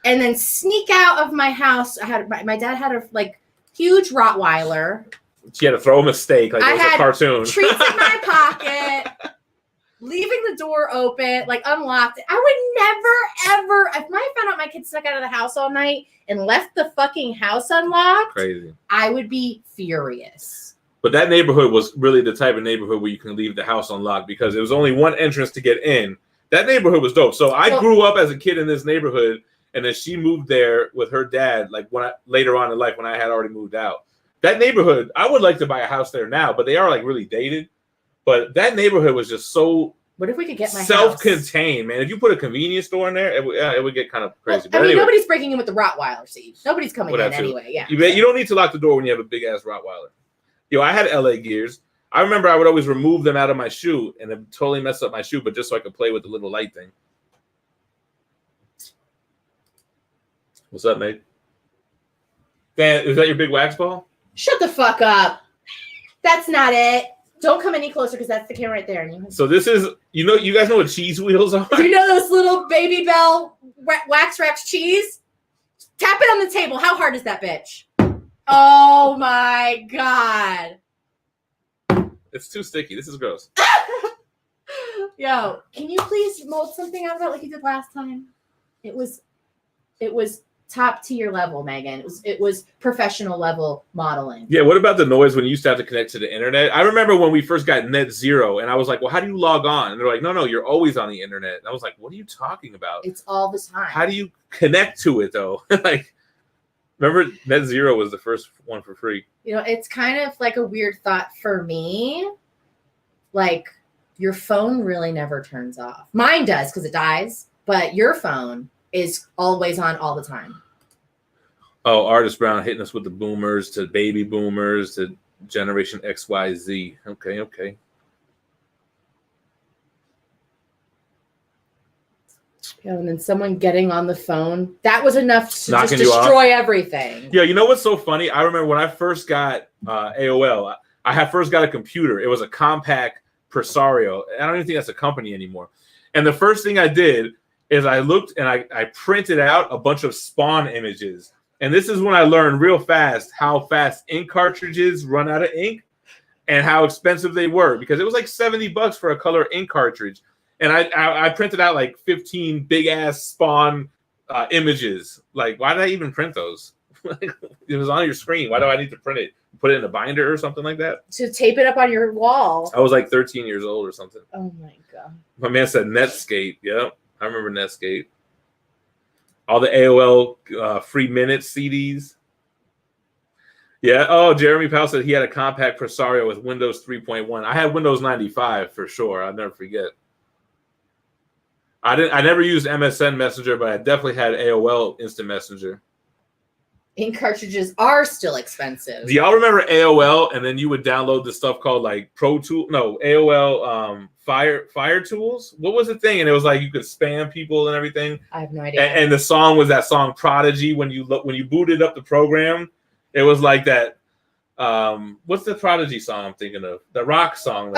and then sneak out of my house. My dad had a huge Rottweiler. She had to throw a mistake like it was a cartoon. Treats in my pocket. Leaving the door open, unlocked. I would never, ever, if I found out my kid snuck out of the house all night and left the fucking house unlocked, crazy. I would be furious. But that neighborhood was really the type of neighborhood where you can leave the house unlocked because there was only one entrance to get in. That neighborhood was dope. So I grew up as a kid in this neighborhood, and then she moved there with her dad, later on in life when I had already moved out. That neighborhood, I would like to buy a house there now, but they are really dated. But that neighborhood was just so what if we could get my self-contained, man. If you put a convenience store in there, it would get kind of crazy. Well, anyway, nobody's breaking in with the Rottweiler, see. Nobody's coming in anyway. Yeah. You don't need to lock the door when you have a big-ass Rottweiler. I had LA Gears. I remember I would always remove them out of my shoe and it totally messed up my shoe, but just so I could play with the little light thing. What's up, mate? Dan, is that your big wax ball? Shut the fuck up. That's not it. Don't come any closer because that's the camera right there. So this is, you guys know what cheese wheels are? Do you know those little Baby Bell wax wraps cheese? Tap it on the table. How hard is that bitch? Oh my God. It's too sticky. This is gross. Yo, can you please mold something out of it like you did last time? It was top tier level, Megan. It was professional level modeling. Yeah, what about the noise when you used to have to connect to the internet? I remember when we first got Net Zero, and I was like, well, how do you log on? And they're like, no, you're always on the internet. And I was like, what are you talking about? It's all the time. How do you connect to it, though? Remember Net Zero was the first one for free. It's kind of like a weird thought for me. Your phone really never turns off. Mine does because it dies, but your phone is always on all the time. Oh, Artist Brown hitting us with the boomers to baby boomers to Generation XYZ. Okay. Yeah, and then someone getting on the phone. That was enough to knocking just destroy everything. Yeah, you know what's so funny? I remember when I first got AOL, I first got a computer. It was a compact Presario. I don't even think that's a company anymore. And the first thing I did is I looked and I printed out a bunch of Spawn images. And this is when I learned real fast how fast ink cartridges run out of ink and how expensive they were, because it was like $70 for a color ink cartridge. And I printed out 15 big ass Spawn images. Why did I even print those? It was on your screen. Why do I need to print it? Put it in a binder or something like that? To tape it up on your wall. I was 13 years old or something. Oh my God. My man said Netscape. Yep. I remember Netscape. All the AOL free minutes CDs. Yeah. Oh, Jeremy Powell said he had a compact Presario with Windows 3.1. I had Windows 95 for sure. I'll never forget. I never used MSN Messenger, but I definitely had AOL Instant Messenger. Ink cartridges are still expensive. Do y'all remember AOL? And then you would download this stuff called Pro Tool. No, AOL Fire Tools. What was the thing? And it was you could spam people and everything. I have no idea. And the song was that song Prodigy. When you booted up the program, it was like that. What's the Prodigy song I'm thinking of? The rock song.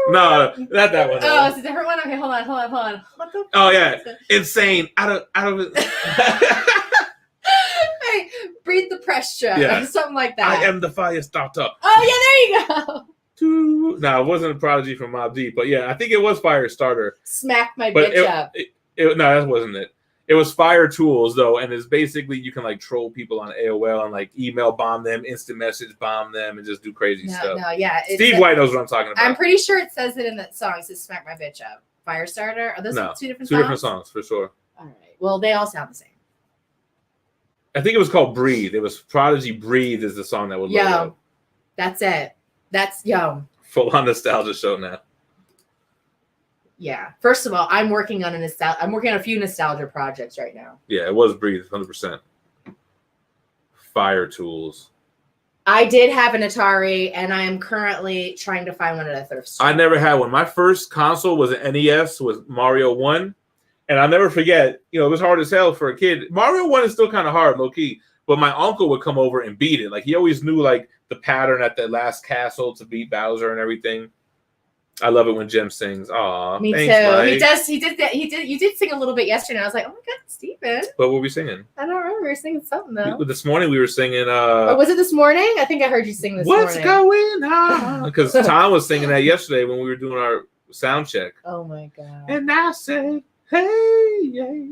No, not that one. Oh, it's a different one. Okay, hold on. What the? Oh yeah, Insane. Out of it. Hey, breathe the pressure. Yeah, something like that. I am the fire starter. Oh yeah, there you go. No, it wasn't a Prodigy from Mobb Deep, but yeah, I think it was Fire Starter. Smack my bitch up. No, that wasn't it. It was Fire Tools though, and it's basically you can troll people on AOL and email bomb them, instant message bomb them, and just do crazy stuff. No, yeah. Steve White knows what I'm talking about. I'm pretty sure it says it in that song. It says "Smack my bitch up." Firestarter? Are those No, two different two songs? different songs for sure. All right. Well, they all sound the same. I think it was called Breathe. It was Prodigy Breathe is the song that would load up. That's it. That's yo. Full on nostalgia show now. Yeah. First of all, I'm working on a few nostalgia projects right now. Yeah, it was Breathe, 100%. Fire Tools. I did have an Atari, and I am currently trying to find one at a thrift store. I never had one. My first console was an NES with Mario 1. And I'll never forget, it was hard as hell for a kid. Mario 1 is still kind of hard, low key. But my uncle would come over and beat it. Like, he always knew, like, the pattern at the last castle to beat Bowser and everything. I love it when Gem sings. Aw, me thanks, too. Mike. He does. He did that. You did sing a little bit yesterday. And I was like, oh my god, Steven. What were we singing? I don't remember. We were singing something though. This morning we were singing. Or was it this morning? I think I heard you sing this morning. What's going on? Because Tom was singing that yesterday when we were doing our sound check. Oh my god. And I said, hey, yeah.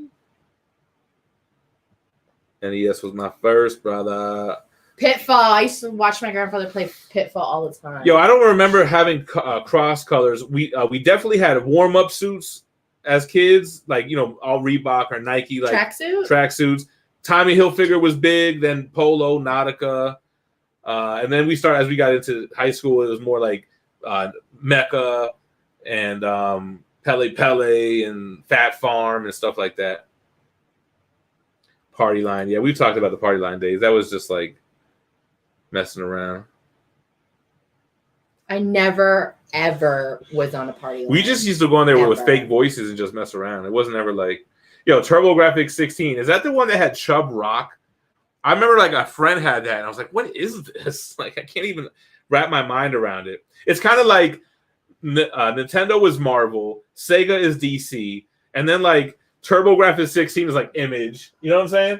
NES was my first, brother. Pitfall. I used to watch my grandfather play Pitfall all the time. Yo, I don't remember having cross colors. We definitely had warm-up suits as kids, like, all Reebok or Nike, like tracksuits. Tommy Hilfiger was big, then Polo, Nautica. And then as we got into high school, it was more like Mecca and Pele and Fat Farm and stuff like that. Party Line. Yeah, we've talked about the Party Line days. That was just like messing around. I never, ever was on a Party Line. We just used to go on there with fake voices and just mess around. It wasn't ever like, TurboGrafx 16. Is that the one that had Chub Rock? I remember like a friend had that, and I was like, what is this? Like, I can't even wrap my mind around it. It's kind of like Nintendo was Marvel, Sega is DC, and then like TurboGrafx 16 is like Image. You know what I'm saying?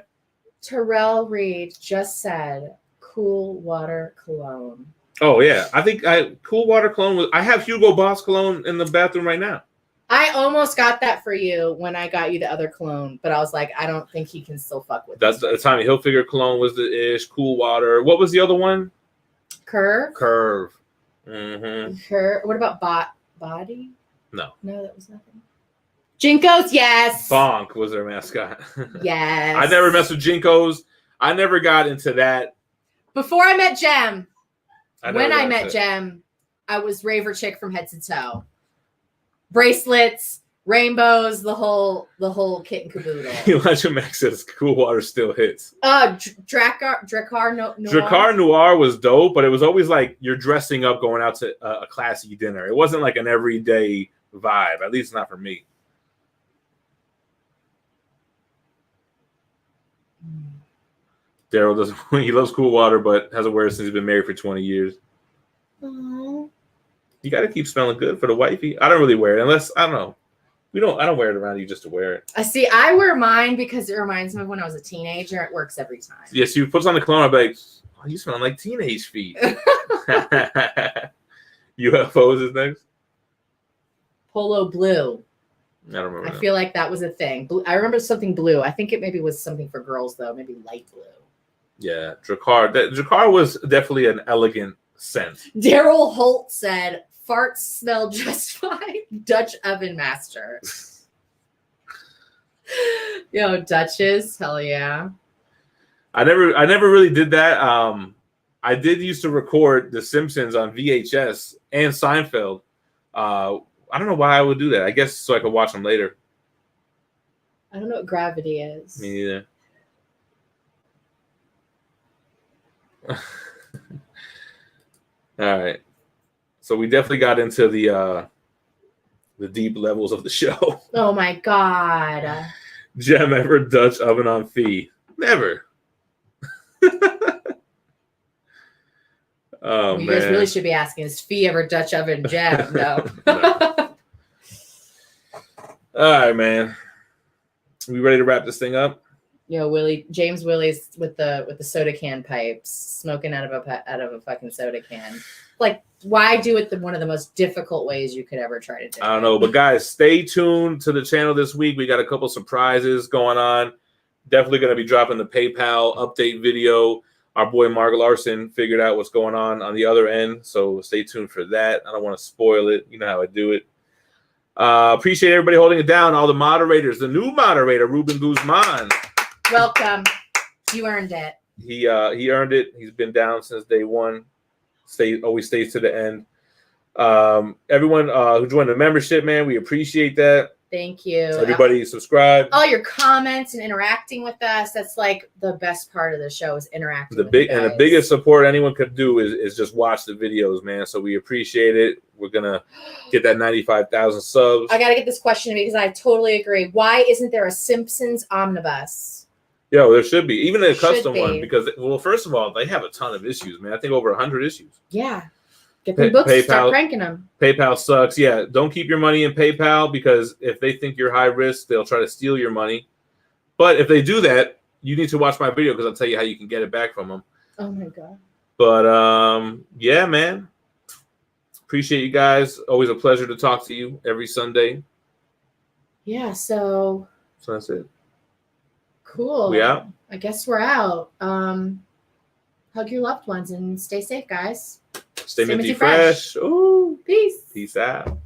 Terrell Reed just said Cool Water Cologne. Oh yeah, I think Cool Water Cologne I have Hugo Boss cologne in the bathroom right now. I almost got that for you when I got you the other cologne, but I was like, I don't think he can still fuck with. That's the Tommy Hilfiger cologne was the ish. Cool Water. What was the other one? Curve. Mm-hmm. Curve. What about Body? No, that was nothing. Jinkos, yes. Bonk was their mascot. Yes. I never messed with Jinkos. I never got into that. Before I met Gem. When I met it. Gem, I was raver chick from head to toe. Bracelets, rainbows, the whole kit and caboodle. Elijah Max says Cool Water still hits. Drakkar Noir. Drakkar Noir was dope, but it was always like you're dressing up going out to a classy dinner. It wasn't like an everyday vibe, at least not for me. Daryl doesn't. He loves Cool Water, but hasn't wear it since he's been married for 20 years. Aww. You got to keep smelling good for the wifey. I don't really wear it unless I don't know. I don't wear it around you just to wear it. I wear mine because it reminds me of when I was a teenager. It works every time. Yes, you put on the cologne. I'm like, oh, you smell like teenage feet. UFOs is next. Polo blue. I don't remember. I feel like that was a thing. I remember something blue. I think it maybe was something for girls though. Maybe light blue. Yeah, Drakkar. Drakkar was definitely an elegant scent. Daryl Holt said, "Farts smell just fine." Dutch oven master. Yo, Dutches, hell yeah. I never really did that. I did used to record The Simpsons on VHS and Seinfeld. I don't know why I would do that. I guess so I could watch them later. I don't know what gravity is. Me neither. All right. So we definitely got into the deep levels of the show. Oh my god. Gem ever Dutch oven on Phie? Never. Oh, you man. guys really should be asking, is Phie ever Dutch oven Gem? No. No. All right, man. We ready to wrap this thing up? James Willie's with the soda can pipes, smoking out of a fucking soda can. Like, why do it one of the most difficult ways you could ever try to do? I don't know, but guys, stay tuned to the channel this week. We got a couple surprises going on. Definitely going to be dropping the PayPal update video. Our boy Mark Larson figured out what's going on the other end, so stay tuned for that. I don't want to spoil it. You know how I do it. Appreciate everybody holding it down. All the moderators, the new moderator, Ruben Guzman. Welcome. You earned it. He earned it. He's been down since day one. Always stays to the end. Everyone who joined the membership, man, we appreciate that. Thank you. Everybody subscribe. All your comments and interacting with us. That's like the best part of the show is interacting with you guys. And the biggest support anyone could do is just watch the videos, man. So we appreciate it. We're gonna get that 95,000 subs. I gotta get this question because I totally agree. Why isn't there a Simpsons omnibus? Yo, there should be. Even a custom one, because, well, first of all, they have a ton of issues, man. I think over 100 issues. Yeah. Get them books and start cranking them. PayPal sucks. Yeah, don't keep your money in PayPal because if they think you're high risk, they'll try to steal your money. But if they do that, you need to watch my video because I'll tell you how you can get it back from them. Oh, my God. But, yeah, man. Appreciate you guys. Always a pleasure to talk to you every Sunday. Yeah, so that's it. Cool. We out? I guess we're out. Hug your loved ones and stay safe, guys. Stay minty fresh. Ooh. Peace. Peace out.